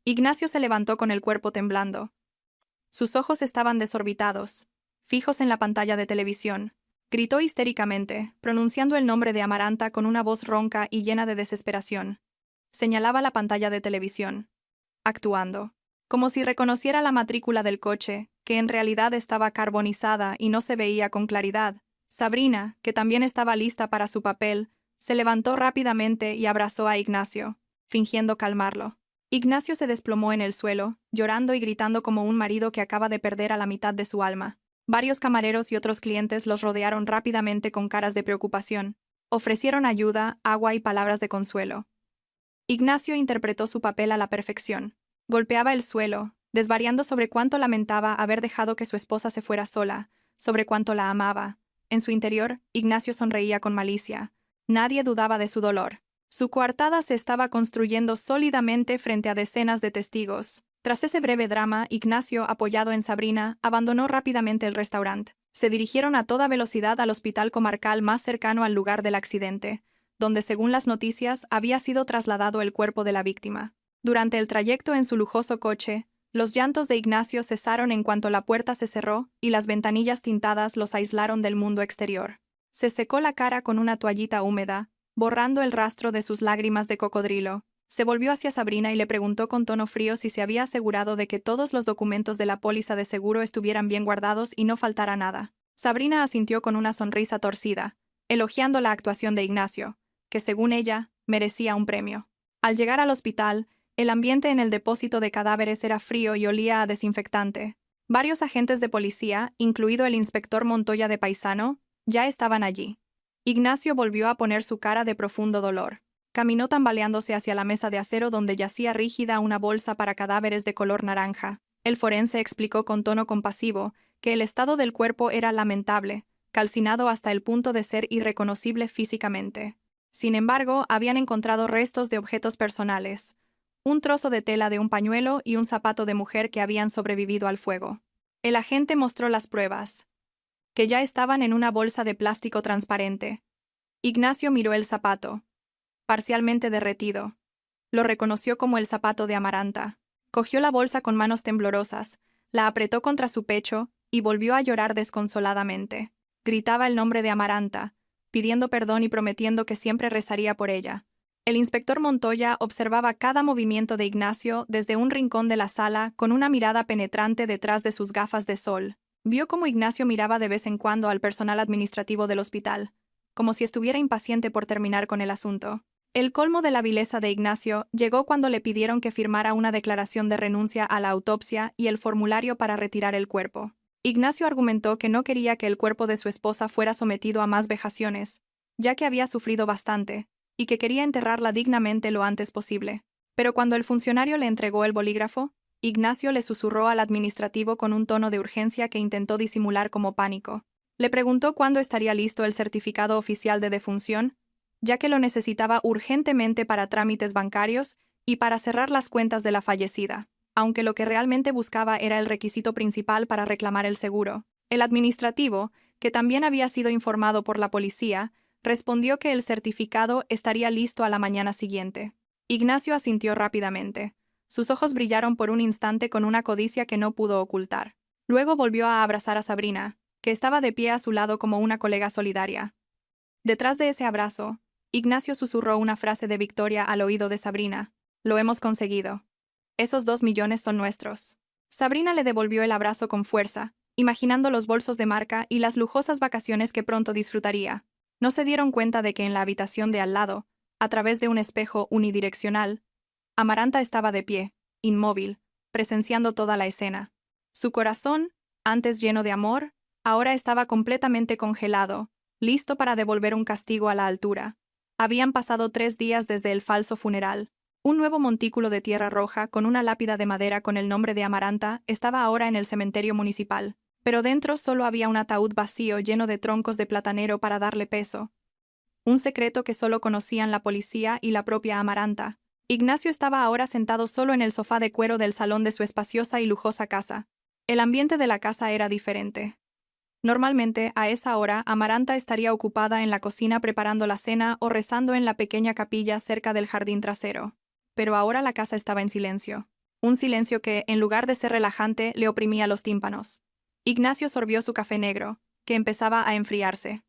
Ignacio se levantó con el cuerpo temblando. Sus ojos estaban desorbitados, fijos en la pantalla de televisión. Gritó histéricamente, pronunciando el nombre de Amaranta con una voz ronca y llena de desesperación. Señalaba la pantalla de televisión. Actuando. Como si reconociera la matrícula del coche, que en realidad estaba carbonizada y no se veía con claridad. Sabrina, que también estaba lista para su papel, se levantó rápidamente y abrazó a Ignacio, fingiendo calmarlo. Ignacio se desplomó en el suelo, llorando y gritando como un marido que acaba de perder a la mitad de su alma. Varios camareros y otros clientes los rodearon rápidamente con caras de preocupación. Ofrecieron ayuda, agua y palabras de consuelo. Ignacio interpretó su papel a la perfección. Golpeaba el suelo, desvariando sobre cuánto lamentaba haber dejado que su esposa se fuera sola, sobre cuánto la amaba. En su interior, Ignacio sonreía con malicia. Nadie dudaba de su dolor. Su coartada se estaba construyendo sólidamente frente a decenas de testigos. Tras ese breve drama, Ignacio, apoyado en Sabrina, abandonó rápidamente el restaurante. Se dirigieron a toda velocidad al hospital comarcal más cercano al lugar del accidente, donde, según las noticias, había sido trasladado el cuerpo de la víctima. Durante el trayecto en su lujoso coche, los llantos de Ignacio cesaron en cuanto la puerta se cerró y las ventanillas tintadas los aislaron del mundo exterior. Se secó la cara con una toallita húmeda, borrando el rastro de sus lágrimas de cocodrilo. Se volvió hacia Sabrina y le preguntó con tono frío si se había asegurado de que todos los documentos de la póliza de seguro estuvieran bien guardados y no faltara nada. Sabrina asintió con una sonrisa torcida, elogiando la actuación de Ignacio, que según ella, merecía un premio. Al llegar al hospital, el ambiente en el depósito de cadáveres era frío y olía a desinfectante. Varios agentes de policía, incluido el inspector Montoya de Paisano, ya estaban allí. Ignacio volvió a poner su cara de profundo dolor. Caminó tambaleándose hacia la mesa de acero donde yacía rígida una bolsa para cadáveres de color naranja. El forense explicó con tono compasivo que el estado del cuerpo era lamentable, calcinado hasta el punto de ser irreconocible físicamente. Sin embargo, habían encontrado restos de objetos personales, un trozo de tela de un pañuelo y un zapato de mujer que habían sobrevivido al fuego. El agente mostró las pruebas, que ya estaban en una bolsa de plástico transparente. Ignacio miró el zapato, parcialmente derretido. Lo reconoció como el zapato de Amaranta. Cogió la bolsa con manos temblorosas, la apretó contra su pecho y volvió a llorar desconsoladamente. Gritaba el nombre de Amaranta, pidiendo perdón y prometiendo que siempre rezaría por ella. El inspector Montoya observaba cada movimiento de Ignacio desde un rincón de la sala con una mirada penetrante detrás de sus gafas de sol. Vio cómo Ignacio miraba de vez en cuando al personal administrativo del hospital, como si estuviera impaciente por terminar con el asunto. El colmo de la vileza de Ignacio llegó cuando le pidieron que firmara una declaración de renuncia a la autopsia y el formulario para retirar el cuerpo. Ignacio argumentó que no quería que el cuerpo de su esposa fuera sometido a más vejaciones, ya que había sufrido bastante, y que quería enterrarla dignamente lo antes posible. Pero cuando el funcionario le entregó el bolígrafo, Ignacio le susurró al administrativo con un tono de urgencia que intentó disimular como pánico. Le preguntó cuándo estaría listo el certificado oficial de defunción, ya que lo necesitaba urgentemente para trámites bancarios y para cerrar las cuentas de la fallecida, aunque lo que realmente buscaba era el requisito principal para reclamar el seguro. El administrativo, que también había sido informado por la policía, respondió que el certificado estaría listo a la mañana siguiente. Ignacio asintió rápidamente. Sus ojos brillaron por un instante con una codicia que no pudo ocultar. Luego volvió a abrazar a Sabrina, que estaba de pie a su lado como una colega solidaria. Detrás de ese abrazo, Ignacio susurró una frase de victoria al oído de Sabrina. «Lo hemos conseguido. Esos 2 millones son nuestros». Sabrina le devolvió el abrazo con fuerza, imaginando los bolsos de marca y las lujosas vacaciones que pronto disfrutaría. No se dieron cuenta de que en la habitación de al lado, a través de un espejo unidireccional, Amaranta estaba de pie, inmóvil, presenciando toda la escena. Su corazón, antes lleno de amor, ahora estaba completamente congelado, listo para devolver un castigo a la altura. Habían pasado 3 días desde el falso funeral. Un nuevo montículo de tierra roja con una lápida de madera con el nombre de Amaranta estaba ahora en el cementerio municipal, pero dentro solo había un ataúd vacío lleno de troncos de platanero para darle peso. Un secreto que solo conocían la policía y la propia Amaranta. Ignacio estaba ahora sentado solo en el sofá de cuero del salón de su espaciosa y lujosa casa. El ambiente de la casa era diferente. Normalmente, a esa hora, Amaranta estaría ocupada en la cocina preparando la cena o rezando en la pequeña capilla cerca del jardín trasero. Pero ahora la casa estaba en silencio. Un silencio que, en lugar de ser relajante, le oprimía los tímpanos. Ignacio sorbió su café negro, que empezaba a enfriarse.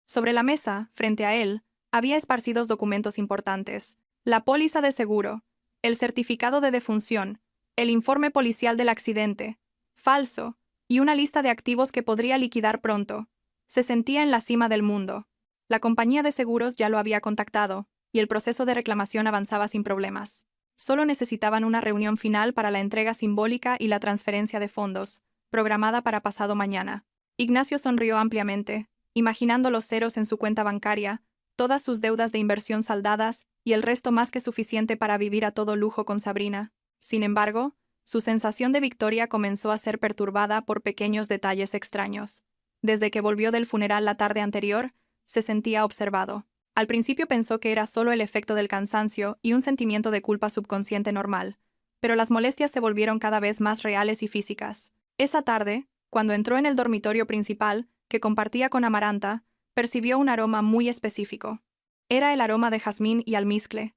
Sobre la mesa, frente a él, había esparcidos documentos importantes. La póliza de seguro, el certificado de defunción, el informe policial del accidente, falso, y una lista de activos que podría liquidar pronto. Se sentía en la cima del mundo. La compañía de seguros ya lo había contactado, y el proceso de reclamación avanzaba sin problemas. Solo necesitaban una reunión final para la entrega simbólica y la transferencia de fondos, programada para pasado mañana. Ignacio sonrió ampliamente, imaginando los ceros en su cuenta bancaria, todas sus deudas de inversión saldadas y el resto más que suficiente para vivir a todo lujo con Sabrina. Sin embargo, su sensación de victoria comenzó a ser perturbada por pequeños detalles extraños. Desde que volvió del funeral la tarde anterior, se sentía observado. Al principio pensó que era solo el efecto del cansancio y un sentimiento de culpa subconsciente normal, pero las molestias se volvieron cada vez más reales y físicas. Esa tarde, cuando entró en el dormitorio principal, que compartía con Amaranta, percibió un aroma muy específico. Era el aroma de jazmín y almizcle,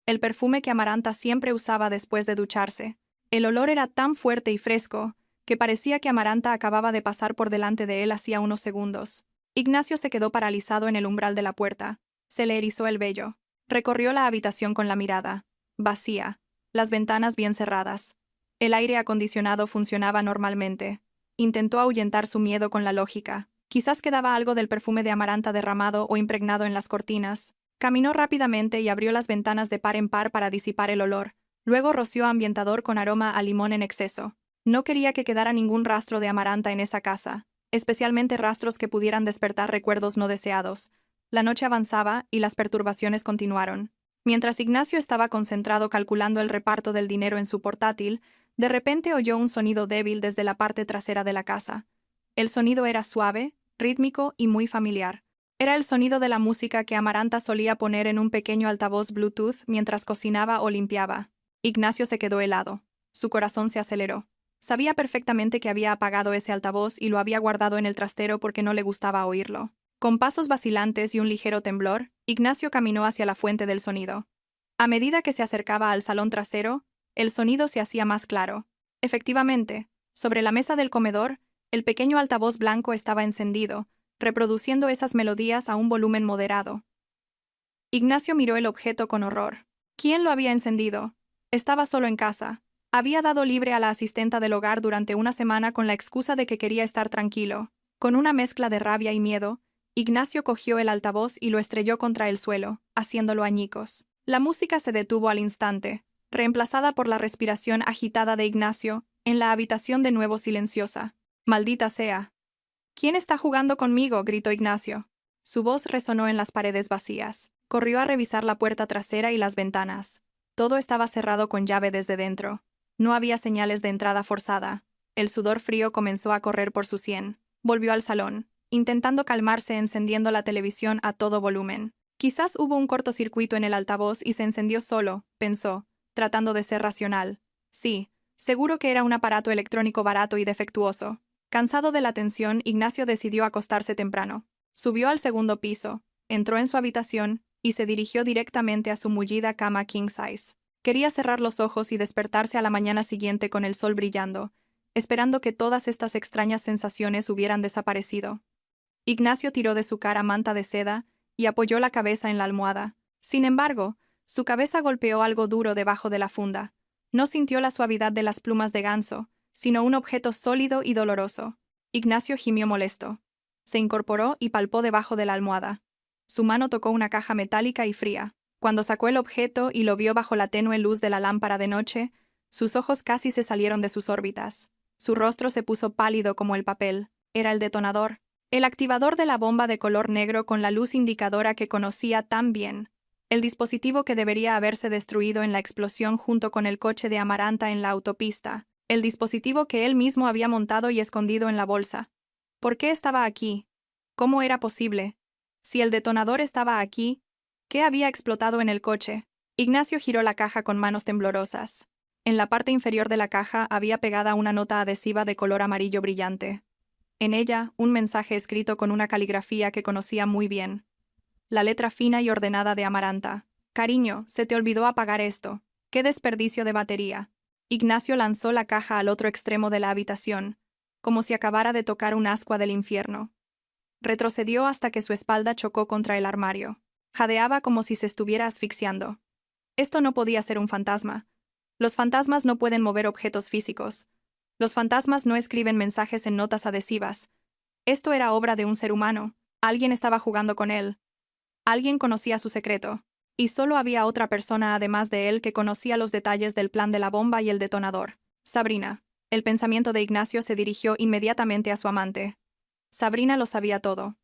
el perfume que Amaranta siempre usaba después de ducharse. El olor era tan fuerte y fresco que parecía que Amaranta acababa de pasar por delante de él hacía unos segundos. Ignacio se quedó paralizado en el umbral de la puerta. Se le erizó el vello. Recorrió la habitación con la mirada. Vacía. Las ventanas bien cerradas. El aire acondicionado funcionaba normalmente. Intentó ahuyentar su miedo con la lógica. Quizás quedaba algo del perfume de Amaranta derramado o impregnado en las cortinas. Caminó rápidamente y abrió las ventanas de par en par para disipar el olor. Luego roció ambientador con aroma a limón en exceso. No quería que quedara ningún rastro de Amaranta en esa casa, especialmente rastros que pudieran despertar recuerdos no deseados. La noche avanzaba y las perturbaciones continuaron. Mientras Ignacio estaba concentrado calculando el reparto del dinero en su portátil, de repente oyó un sonido débil desde la parte trasera de la casa. El sonido era suave, rítmico y muy familiar. Era el sonido de la música que Amaranta solía poner en un pequeño altavoz Bluetooth mientras cocinaba o limpiaba. Ignacio se quedó helado. Su corazón se aceleró. Sabía perfectamente que había apagado ese altavoz y lo había guardado en el trastero porque no le gustaba oírlo. Con pasos vacilantes y un ligero temblor, Ignacio caminó hacia la fuente del sonido. A medida que se acercaba al salón trasero, el sonido se hacía más claro. Efectivamente, sobre la mesa del comedor, el pequeño altavoz blanco estaba encendido, reproduciendo esas melodías a un volumen moderado. Ignacio miró el objeto con horror. ¿Quién lo había encendido? Estaba solo en casa. Había dado libre a la asistenta del hogar durante una semana con la excusa de que quería estar tranquilo. Con una mezcla de rabia y miedo, Ignacio cogió el altavoz y lo estrelló contra el suelo, haciéndolo añicos. La música se detuvo al instante, reemplazada por la respiración agitada de Ignacio, en la habitación de nuevo silenciosa. «Maldita sea». «¿Quién está jugando conmigo?», gritó Ignacio. Su voz resonó en las paredes vacías. Corrió a revisar la puerta trasera y las ventanas. Todo estaba cerrado con llave desde dentro. No había señales de entrada forzada. El sudor frío comenzó a correr por su sien. Volvió al salón, intentando calmarse encendiendo la televisión a todo volumen. Quizás hubo un cortocircuito en el altavoz y se encendió solo, pensó, tratando de ser racional. Sí, seguro que era un aparato electrónico barato y defectuoso. Cansado de la tensión, Ignacio decidió acostarse temprano. Subió al segundo piso, entró en su habitación y se dirigió directamente a su mullida cama king size. Quería cerrar los ojos y despertarse a la mañana siguiente con el sol brillando, esperando que todas estas extrañas sensaciones hubieran desaparecido. Ignacio tiró de su cara manta de seda y apoyó la cabeza en la almohada. Sin embargo, su cabeza golpeó algo duro debajo de la funda. No sintió la suavidad de las plumas de ganso, sino un objeto sólido y doloroso. Ignacio gimió molesto. Se incorporó y palpó debajo de la almohada. Su mano tocó una caja metálica y fría. Cuando sacó el objeto y lo vio bajo la tenue luz de la lámpara de noche, sus ojos casi se salieron de sus órbitas. Su rostro se puso pálido como el papel. Era el detonador. El activador de la bomba de color negro con la luz indicadora que conocía tan bien. El dispositivo que debería haberse destruido en la explosión junto con el coche de Amaranta en la autopista. El dispositivo que él mismo había montado y escondido en la bolsa. ¿Por qué estaba aquí? ¿Cómo era posible? Si el detonador estaba aquí, ¿qué había explotado en el coche? Ignacio giró la caja con manos temblorosas. En la parte inferior de la caja había pegada una nota adhesiva de color amarillo brillante. En ella, un mensaje escrito con una caligrafía que conocía muy bien. La letra fina y ordenada de Amaranta. «Cariño, se te olvidó apagar esto. ¡Qué desperdicio de batería!». Ignacio lanzó la caja al otro extremo de la habitación, como si acabara de tocar un ascua del infierno. Retrocedió hasta que su espalda chocó contra el armario. Jadeaba como si se estuviera asfixiando. Esto no podía ser un fantasma. Los fantasmas no pueden mover objetos físicos. Los fantasmas no escriben mensajes en notas adhesivas. Esto era obra de un ser humano. Alguien estaba jugando con él. Alguien conocía su secreto. Y solo había otra persona además de él que conocía los detalles del plan de la bomba y el detonador. Sabrina. El pensamiento de Ignacio se dirigió inmediatamente a su amante. Sabrina lo sabía todo.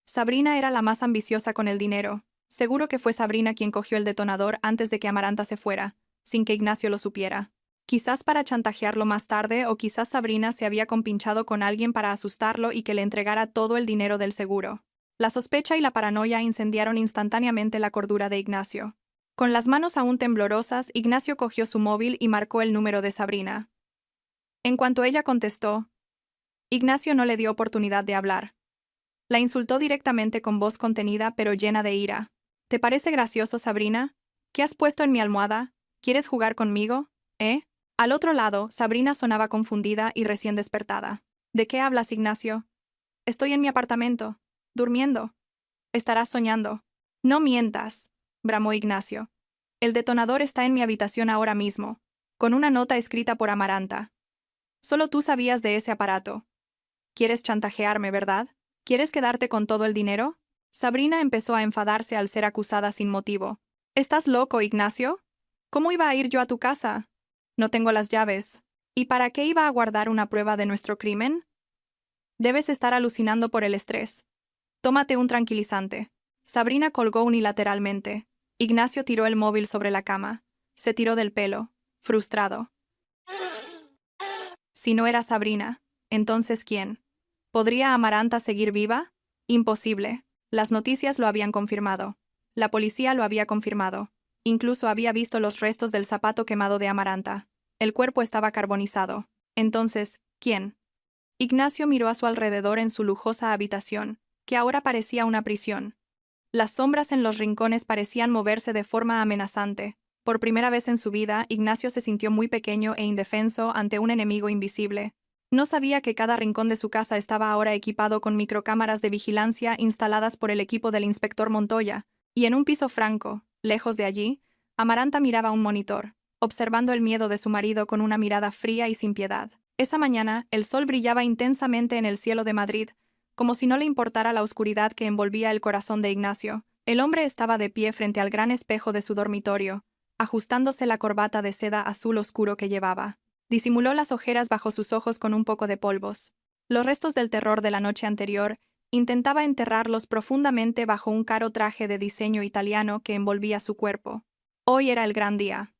Sabrina era la más ambiciosa con el dinero. Seguro que fue Sabrina quien cogió el detonador antes de que Amaranta se fuera, sin que Ignacio lo supiera. Quizás para chantajearlo más tarde o quizás Sabrina se había compinchado con alguien para asustarlo y que le entregara todo el dinero del seguro. La sospecha y la paranoia incendiaron instantáneamente la cordura de Ignacio. Con las manos aún temblorosas, Ignacio cogió su móvil y marcó el número de Sabrina. En cuanto ella contestó, Ignacio no le dio oportunidad de hablar. La insultó directamente con voz contenida pero llena de ira. «¿Te parece gracioso, Sabrina? ¿Qué has puesto en mi almohada? ¿Quieres jugar conmigo? ¿Eh?». Al otro lado, Sabrina sonaba confundida y recién despertada. «¿De qué hablas, Ignacio?». «Estoy en mi apartamento, durmiendo». «Estarás soñando». «No mientas», bramó Ignacio. «El detonador está en mi habitación ahora mismo, con una nota escrita por Amaranta. Solo tú sabías de ese aparato. ¿Quieres chantajearme, verdad? ¿Quieres quedarte con todo el dinero?». Sabrina empezó a enfadarse al ser acusada sin motivo. «¿Estás loco, Ignacio? ¿Cómo iba a ir yo a tu casa? No tengo las llaves». ¿Y para qué iba a guardar una prueba de nuestro crimen? Debes estar alucinando por el estrés. Tómate un tranquilizante. Sabrina colgó unilateralmente. Ignacio tiró el móvil sobre la cama. Se tiró del pelo, frustrado. Si no era Sabrina, entonces ¿quién? ¿Podría Amaranta seguir viva? Imposible. Las noticias lo habían confirmado. La policía lo había confirmado. Incluso había visto los restos del zapato quemado de Amaranta. El cuerpo estaba carbonizado. Entonces, ¿quién? Ignacio miró a su alrededor en su lujosa habitación, que ahora parecía una prisión. Las sombras en los rincones parecían moverse de forma amenazante. Por primera vez en su vida, Ignacio se sintió muy pequeño e indefenso ante un enemigo invisible. No sabía que cada rincón de su casa estaba ahora equipado con microcámaras de vigilancia instaladas por el equipo del inspector Montoya, y en un piso franco, lejos de allí, Amaranta miraba un monitor, observando el miedo de su marido con una mirada fría y sin piedad. Esa mañana, el sol brillaba intensamente en el cielo de Madrid, como si no le importara la oscuridad que envolvía el corazón de Ignacio. El hombre estaba de pie frente al gran espejo de su dormitorio, ajustándose la corbata de seda azul oscuro que llevaba. Disimuló las ojeras bajo sus ojos con un poco de polvos. Los restos del terror de la noche anterior intentaba enterrarlos profundamente bajo un caro traje de diseño italiano que envolvía su cuerpo. Hoy era el gran día.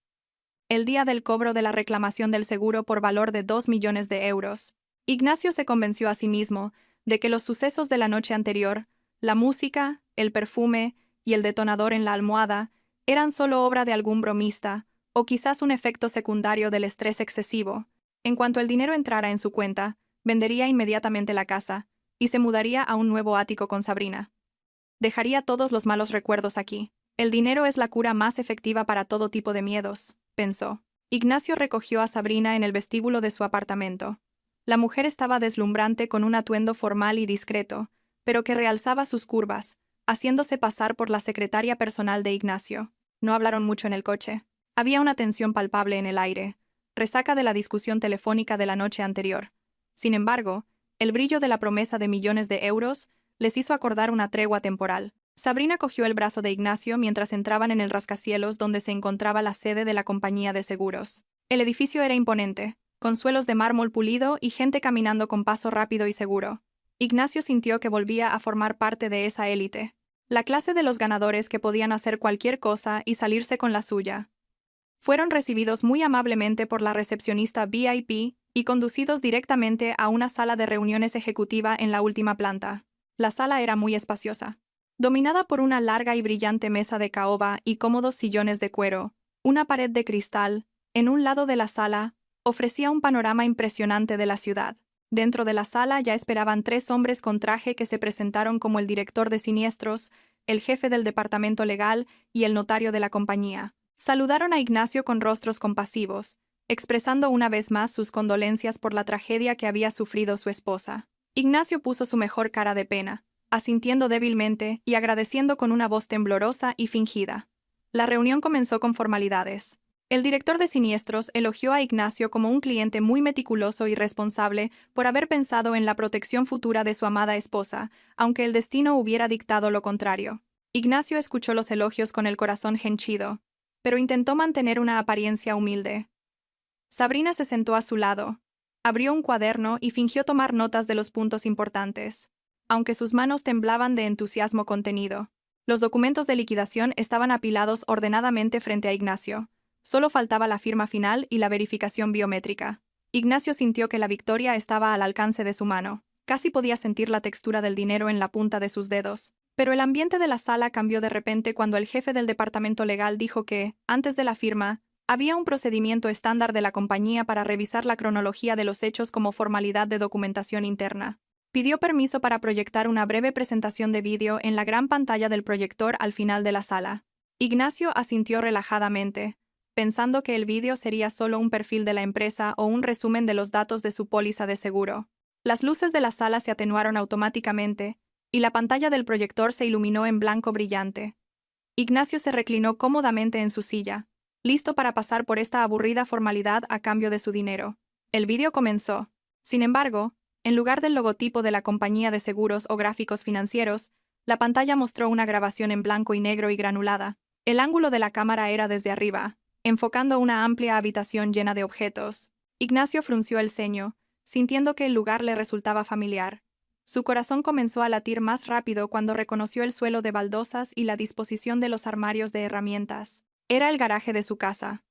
El día del cobro de la reclamación del seguro por valor de 2 millones de euros. Ignacio se convenció a sí mismo de que los sucesos de la noche anterior, la música, el perfume y el detonador en la almohada, eran solo obra de algún bromista, o quizás un efecto secundario del estrés excesivo. En cuanto el dinero entrara en su cuenta, vendería inmediatamente la casa, y se mudaría a un nuevo ático con Sabrina. Dejaría todos los malos recuerdos aquí. El dinero es la cura más efectiva para todo tipo de miedos, pensó. Ignacio recogió a Sabrina en el vestíbulo de su apartamento. La mujer estaba deslumbrante con un atuendo formal y discreto, pero que realzaba sus curvas, haciéndose pasar por la secretaria personal de Ignacio. No hablaron mucho en el coche. Había una tensión palpable en el aire, resaca de la discusión telefónica de la noche anterior. Sin embargo, el brillo de la promesa de millones de euros les hizo acordar una tregua temporal. Sabrina cogió el brazo de Ignacio mientras entraban en el rascacielos donde se encontraba la sede de la compañía de seguros. El edificio era imponente, con suelos de mármol pulido y gente caminando con paso rápido y seguro. Ignacio sintió que volvía a formar parte de esa élite, la clase de los ganadores que podían hacer cualquier cosa y salirse con la suya. Fueron recibidos muy amablemente por la recepcionista VIP y conducidos directamente a una sala de reuniones ejecutiva en la última planta. La sala era muy espaciosa, dominada por una larga y brillante mesa de caoba y cómodos sillones de cuero. Una pared de cristal, en un lado de la sala, ofrecía un panorama impresionante de la ciudad. Dentro de la sala ya esperaban 3 hombres con traje que se presentaron como el director de siniestros, el jefe del departamento legal y el notario de la compañía. Saludaron a Ignacio con rostros compasivos, expresando una vez más sus condolencias por la tragedia que había sufrido su esposa. Ignacio puso su mejor cara de pena, asintiendo débilmente y agradeciendo con una voz temblorosa y fingida. La reunión comenzó con formalidades. El director de siniestros elogió a Ignacio como un cliente muy meticuloso y responsable por haber pensado en la protección futura de su amada esposa, aunque el destino hubiera dictado lo contrario. Ignacio escuchó los elogios con el corazón henchido, pero intentó mantener una apariencia humilde. Sabrina se sentó a su lado, abrió un cuaderno y fingió tomar notas de los puntos importantes, aunque sus manos temblaban de entusiasmo contenido. Los documentos de liquidación estaban apilados ordenadamente frente a Ignacio. Solo faltaba la firma final y la verificación biométrica. Ignacio sintió que la victoria estaba al alcance de su mano. Casi podía sentir la textura del dinero en la punta de sus dedos. Pero el ambiente de la sala cambió de repente cuando el jefe del departamento legal dijo que, antes de la firma, había un procedimiento estándar de la compañía para revisar la cronología de los hechos como formalidad de documentación interna. Pidió permiso para proyectar una breve presentación de vídeo en la gran pantalla del proyector al final de la sala. Ignacio asintió relajadamente, pensando que el vídeo sería solo un perfil de la empresa o un resumen de los datos de su póliza de seguro. Las luces de la sala se atenuaron automáticamente, y la pantalla del proyector se iluminó en blanco brillante. Ignacio se reclinó cómodamente en su silla, listo para pasar por esta aburrida formalidad a cambio de su dinero. El vídeo comenzó. Sin embargo, en lugar del logotipo de la compañía de seguros o gráficos financieros, la pantalla mostró una grabación en blanco y negro y granulada. El ángulo de la cámara era desde arriba, enfocando una amplia habitación llena de objetos. Ignacio frunció el ceño, sintiendo que el lugar le resultaba familiar. Su corazón comenzó a latir más rápido cuando reconoció el suelo de baldosas y la disposición de los armarios de herramientas. Era el garaje de su casa.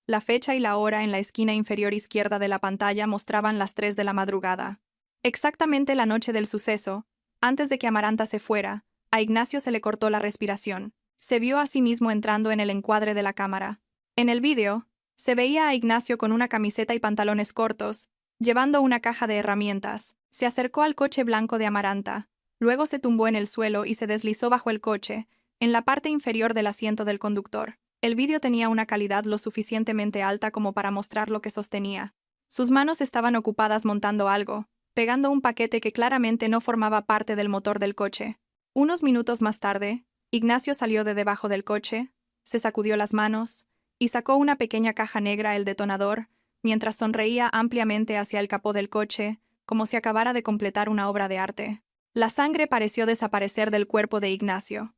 La fecha y la hora en la esquina inferior izquierda de la pantalla mostraban las 3 de la madrugada. Exactamente la noche del suceso, antes de que Amaranta se fuera, a Ignacio se le cortó la respiración. Se vio a sí mismo entrando en el encuadre de la cámara. En el vídeo, se veía a Ignacio con una camiseta y pantalones cortos, llevando una caja de herramientas. Se acercó al coche blanco de Amaranta, luego se tumbó en el suelo y se deslizó bajo el coche, en la parte inferior del asiento del conductor. El vídeo tenía una calidad lo suficientemente alta como para mostrar lo que sostenía. Sus manos estaban ocupadas montando algo, pegando un paquete que claramente no formaba parte del motor del coche. Unos minutos más tarde, Ignacio salió de debajo del coche, se sacudió las manos y sacó una pequeña caja negra, el detonador, mientras sonreía ampliamente hacia el capó del coche, como si acabara de completar una obra de arte. La sangre pareció desaparecer del cuerpo de Ignacio.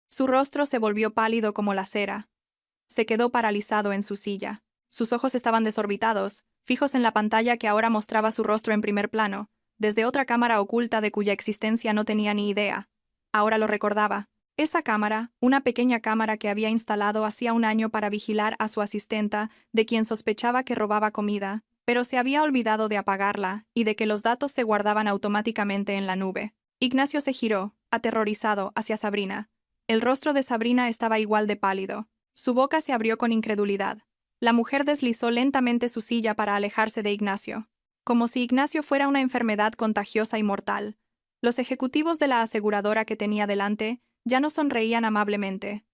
Su rostro se volvió pálido como la cera. Se quedó paralizado en su silla. Sus ojos estaban desorbitados, fijos en la pantalla que ahora mostraba su rostro en primer plano, desde otra cámara oculta de cuya existencia no tenía ni idea. Ahora lo recordaba. Esa cámara, una pequeña cámara que había instalado hacía un año para vigilar a su asistenta, de quien sospechaba que robaba comida, pero se había olvidado de apagarla y de que los datos se guardaban automáticamente en la nube. Ignacio se giró, aterrorizado, hacia Sabrina. El rostro de Sabrina estaba igual de pálido. Su boca se abrió con incredulidad. La mujer deslizó lentamente su silla para alejarse de Ignacio. Como si Ignacio fuera una enfermedad contagiosa y mortal. Los ejecutivos de la aseguradora que tenía delante ya no sonreían amablemente.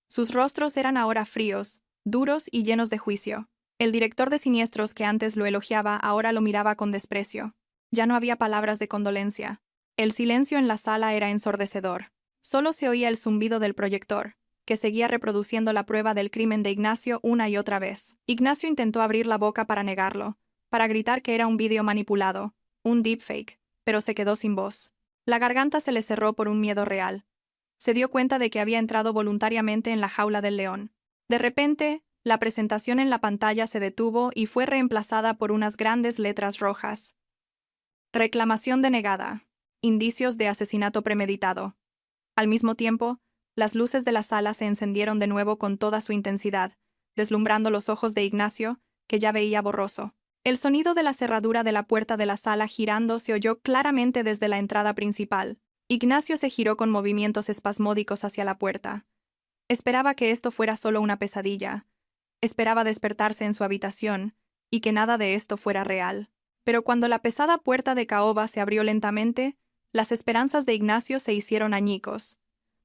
Sus rostros eran ahora fríos, duros y llenos de juicio. El director de siniestros que antes lo elogiaba ahora lo miraba con desprecio. Ya no había palabras de condolencia. El silencio en la sala era ensordecedor. Solo se oía el zumbido del proyector, que seguía reproduciendo la prueba del crimen de Ignacio una y otra vez. Ignacio intentó abrir la boca para negarlo, para gritar que era un vídeo manipulado, un deepfake, pero se quedó sin voz. La garganta se le cerró por un miedo real. Se dio cuenta de que había entrado voluntariamente en la jaula del león. De repente, la presentación en la pantalla se detuvo y fue reemplazada por unas grandes letras rojas. Reclamación denegada. Indicios de asesinato premeditado. Al mismo tiempo, las luces de la sala se encendieron de nuevo con toda su intensidad, deslumbrando los ojos de Ignacio, que ya veía borroso. El sonido de la cerradura de la puerta de la sala girando se oyó claramente desde la entrada principal. Ignacio se giró con movimientos espasmódicos hacia la puerta. Esperaba que esto fuera solo una pesadilla. Esperaba despertarse en su habitación, y que nada de esto fuera real. Pero cuando la pesada puerta de caoba se abrió lentamente, las esperanzas de Ignacio se hicieron añicos.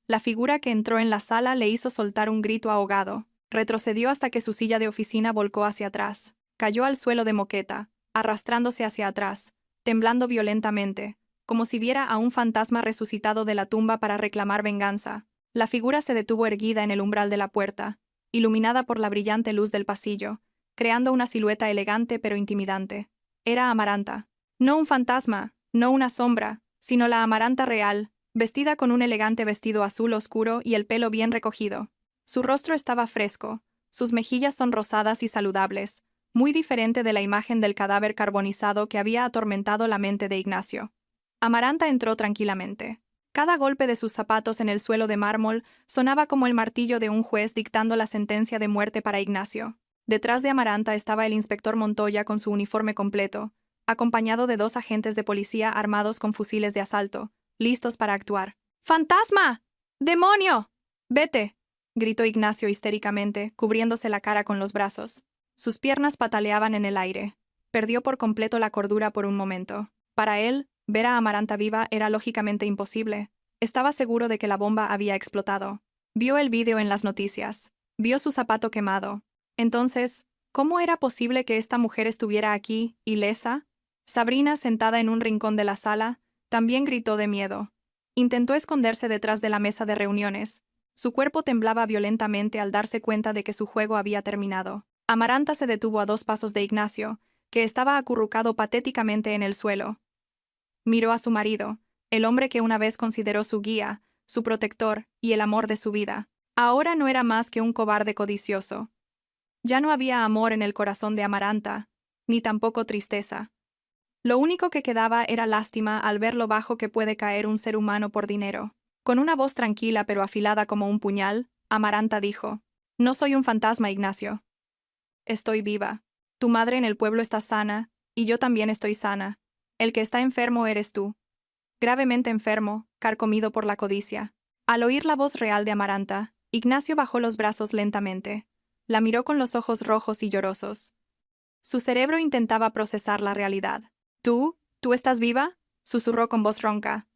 La figura que entró en la sala le hizo soltar un grito ahogado. Retrocedió hasta que su silla de oficina volcó hacia atrás. Cayó al suelo de moqueta, arrastrándose hacia atrás, temblando violentamente, como si viera a un fantasma resucitado de la tumba para reclamar venganza. La figura se detuvo erguida en el umbral de la puerta, iluminada por la brillante luz del pasillo, creando una silueta elegante pero intimidante. Era Amaranta. No un fantasma, no una sombra, sino la Amaranta real, vestida con un elegante vestido azul oscuro y el pelo bien recogido. Su rostro estaba fresco, sus mejillas sonrosadas y saludables, muy diferente de la imagen del cadáver carbonizado que había atormentado la mente de Ignacio. Amaranta entró tranquilamente. Cada golpe de sus zapatos en el suelo de mármol sonaba como el martillo de un juez dictando la sentencia de muerte para Ignacio. Detrás de Amaranta estaba el inspector Montoya con su uniforme completo, acompañado de 2 agentes de policía armados con fusiles de asalto, listos para actuar. ¡Fantasma! ¡Demonio! ¡Vete!, gritó Ignacio histéricamente, cubriéndose la cara con los brazos. Sus piernas pataleaban en el aire. Perdió por completo la cordura por un momento. Para él, ver a Amaranta viva era lógicamente imposible. Estaba seguro de que la bomba había explotado. Vio el vídeo en las noticias. Vio su zapato quemado. Entonces, ¿cómo era posible que esta mujer estuviera aquí, ilesa? Sabrina, sentada en un rincón de la sala, también gritó de miedo. Intentó esconderse detrás de la mesa de reuniones. Su cuerpo temblaba violentamente al darse cuenta de que su juego había terminado. Amaranta se detuvo a 2 pasos de Ignacio, que estaba acurrucado patéticamente en el suelo. Miró a su marido, el hombre que una vez consideró su guía, su protector y el amor de su vida. Ahora no era más que un cobarde codicioso. Ya no había amor en el corazón de Amaranta, ni tampoco tristeza. Lo único que quedaba era lástima al ver lo bajo que puede caer un ser humano por dinero. Con una voz tranquila pero afilada como un puñal, Amaranta dijo: «No soy un fantasma, Ignacio. Estoy viva. Tu madre en el pueblo está sana, y yo también estoy sana. El que está enfermo eres tú. Gravemente enfermo, carcomido por la codicia». Al oír la voz real de Amaranta, Ignacio bajó los brazos lentamente. La miró con los ojos rojos y llorosos. Su cerebro intentaba procesar la realidad. ¿Tú estás viva?», susurró con voz ronca.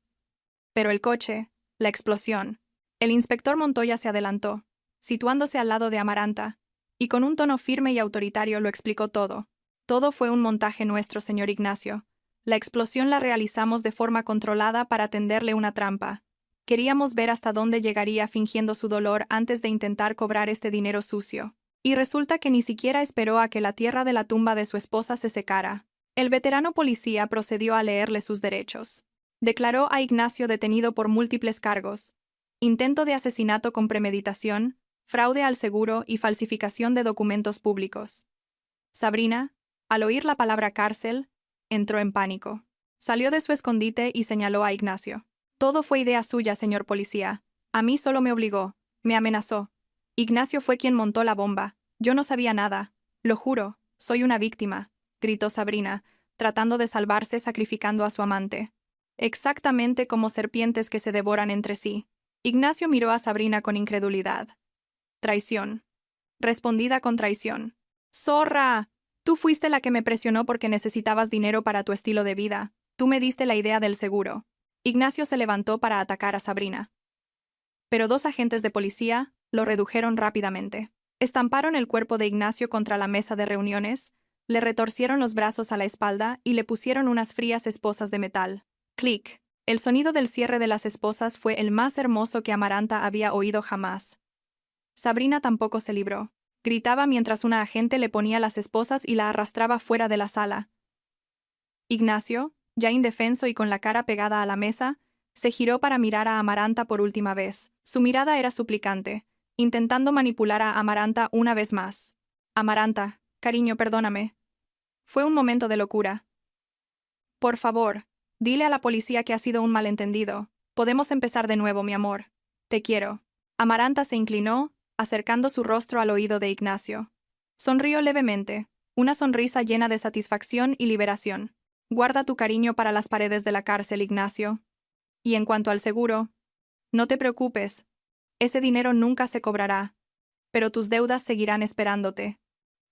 Pero el coche, la explosión. El inspector Montoya se adelantó, situándose al lado de Amaranta, y con un tono firme y autoritario lo explicó todo. «Todo fue un montaje nuestro, señor Ignacio. La explosión la realizamos de forma controlada para tenderle una trampa. Queríamos ver hasta dónde llegaría fingiendo su dolor antes de intentar cobrar este dinero sucio. Y resulta que ni siquiera esperó a que la tierra de la tumba de su esposa se secara». El veterano policía procedió a leerle sus derechos. Declaró a Ignacio detenido por múltiples cargos: intento de asesinato con premeditación, fraude al seguro y falsificación de documentos públicos. Sabrina, al oír la palabra cárcel, entró en pánico. Salió de su escondite y señaló a Ignacio. «Todo fue idea suya, señor policía. A mí solo me obligó, me amenazó. Ignacio fue quien montó la bomba. Yo no sabía nada. Lo juro, soy una víctima», gritó Sabrina, tratando de salvarse sacrificando a su amante. Exactamente como serpientes que se devoran entre sí. Ignacio miró a Sabrina con incredulidad. «Traición. Respondida con traición. ¡Zorra! Tú fuiste la que me presionó porque necesitabas dinero para tu estilo de vida. Tú me diste la idea del seguro». Ignacio se levantó para atacar a Sabrina. Pero dos agentes de policía lo redujeron rápidamente. Estamparon el cuerpo de Ignacio contra la mesa de reuniones, le retorcieron los brazos a la espalda y le pusieron unas frías esposas de metal. Clic. El sonido del cierre de las esposas fue el más hermoso que Amaranta había oído jamás. Sabrina tampoco se libró. Gritaba mientras una agente le ponía las esposas y la arrastraba fuera de la sala. Ignacio, ya indefenso y con la cara pegada a la mesa, se giró para mirar a Amaranta por última vez. Su mirada era suplicante, intentando manipular a Amaranta una vez más. «Amaranta, cariño, perdóname. Fue un momento de locura. Por favor, dile a la policía que ha sido un malentendido. Podemos empezar de nuevo, mi amor. Te quiero». Amaranta se inclinó, acercando su rostro al oído de Ignacio. Sonrió levemente, una sonrisa llena de satisfacción y liberación. «Guarda tu cariño para las paredes de la cárcel, Ignacio. Y en cuanto al seguro, no te preocupes. Ese dinero nunca se cobrará. Pero tus deudas seguirán esperándote.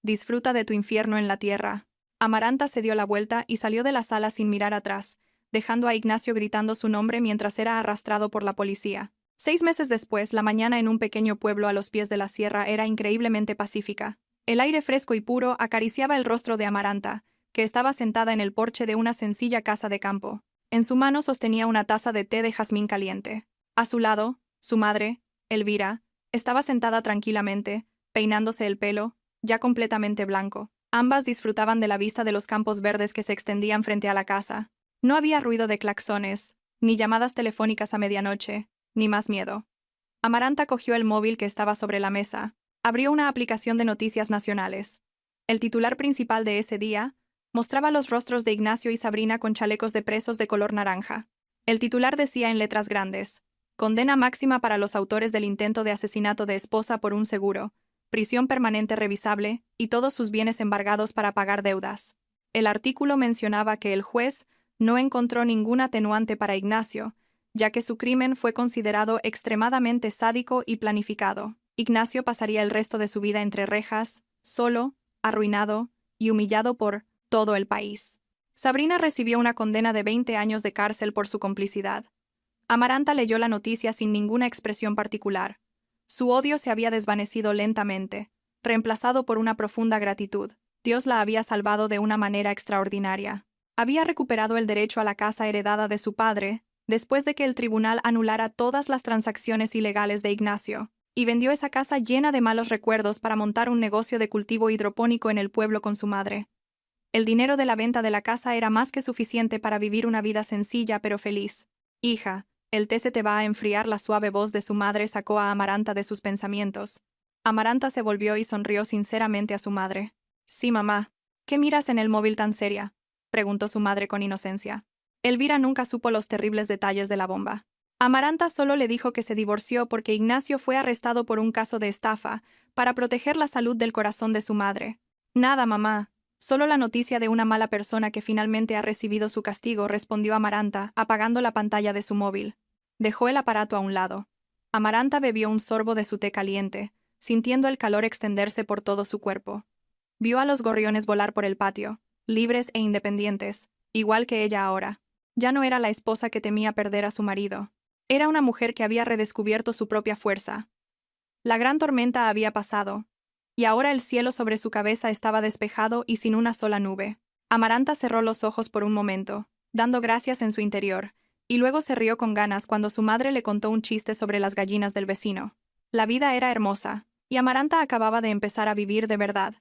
Disfruta de tu infierno en la tierra». Amaranta se dio la vuelta y salió de la sala sin mirar atrás, dejando a Ignacio gritando su nombre mientras era arrastrado por la policía. 6 meses después, la mañana en un pequeño pueblo a los pies de la sierra era increíblemente pacífica. El aire fresco y puro acariciaba el rostro de Amaranta, que estaba sentada en el porche de una sencilla casa de campo. En su mano sostenía una taza de té de jazmín caliente. A su lado, su madre, Elvira, estaba sentada tranquilamente, peinándose el pelo, ya completamente blanco. Ambas disfrutaban de la vista de los campos verdes que se extendían frente a la casa. No había ruido de claxones, ni llamadas telefónicas a medianoche, ni más miedo. Amaranta cogió el móvil que estaba sobre la mesa, abrió una aplicación de noticias nacionales. El titular principal de ese día mostraba los rostros de Ignacio y Sabrina con chalecos de presos de color naranja. El titular decía en letras grandes: «Condena máxima para los autores del intento de asesinato de esposa por un seguro, prisión permanente revisable y todos sus bienes embargados para pagar deudas». El artículo mencionaba que el juez no encontró ningún atenuante para Ignacio, ya que su crimen fue considerado extremadamente sádico y planificado. Ignacio pasaría el resto de su vida entre rejas, solo, arruinado y humillado por todo el país. Sabrina recibió una condena de 20 años de cárcel por su complicidad. Amaranta leyó la noticia sin ninguna expresión particular. Su odio se había desvanecido lentamente, reemplazado por una profunda gratitud. Dios la había salvado de una manera extraordinaria. Había recuperado el derecho a la casa heredada de su padre, después de que el tribunal anulara todas las transacciones ilegales de Ignacio, y vendió esa casa llena de malos recuerdos para montar un negocio de cultivo hidropónico en el pueblo con su madre. El dinero de la venta de la casa era más que suficiente para vivir una vida sencilla pero feliz. «Hija, el té se te va a enfriar». La suave voz de su madre sacó a Amaranta de sus pensamientos. Amaranta se volvió y sonrió sinceramente a su madre. «Sí, mamá. ¿Qué miras en el móvil tan seria?, preguntó su madre con inocencia. Elvira nunca supo los terribles detalles de la bomba. Amaranta solo le dijo que se divorció porque Ignacio fue arrestado por un caso de estafa, para proteger la salud del corazón de su madre. Nada, mamá. Solo la noticia de una mala persona que finalmente ha recibido su castigo, respondió Amaranta, apagando la pantalla de su móvil. Dejó el aparato a un lado. Amaranta bebió un sorbo de su té caliente, sintiendo el calor extenderse por todo su cuerpo. Vio a los gorriones volar por el patio, libres e independientes, igual que ella ahora. Ya no era la esposa que temía perder a su marido. Era una mujer que había redescubierto su propia fuerza. La gran tormenta había pasado, y ahora el cielo sobre su cabeza estaba despejado y sin una sola nube. Amaranta cerró los ojos por un momento, dando gracias en su interior, y luego se rió con ganas cuando su madre le contó un chiste sobre las gallinas del vecino. La vida era hermosa, y Amaranta acababa de empezar a vivir de verdad.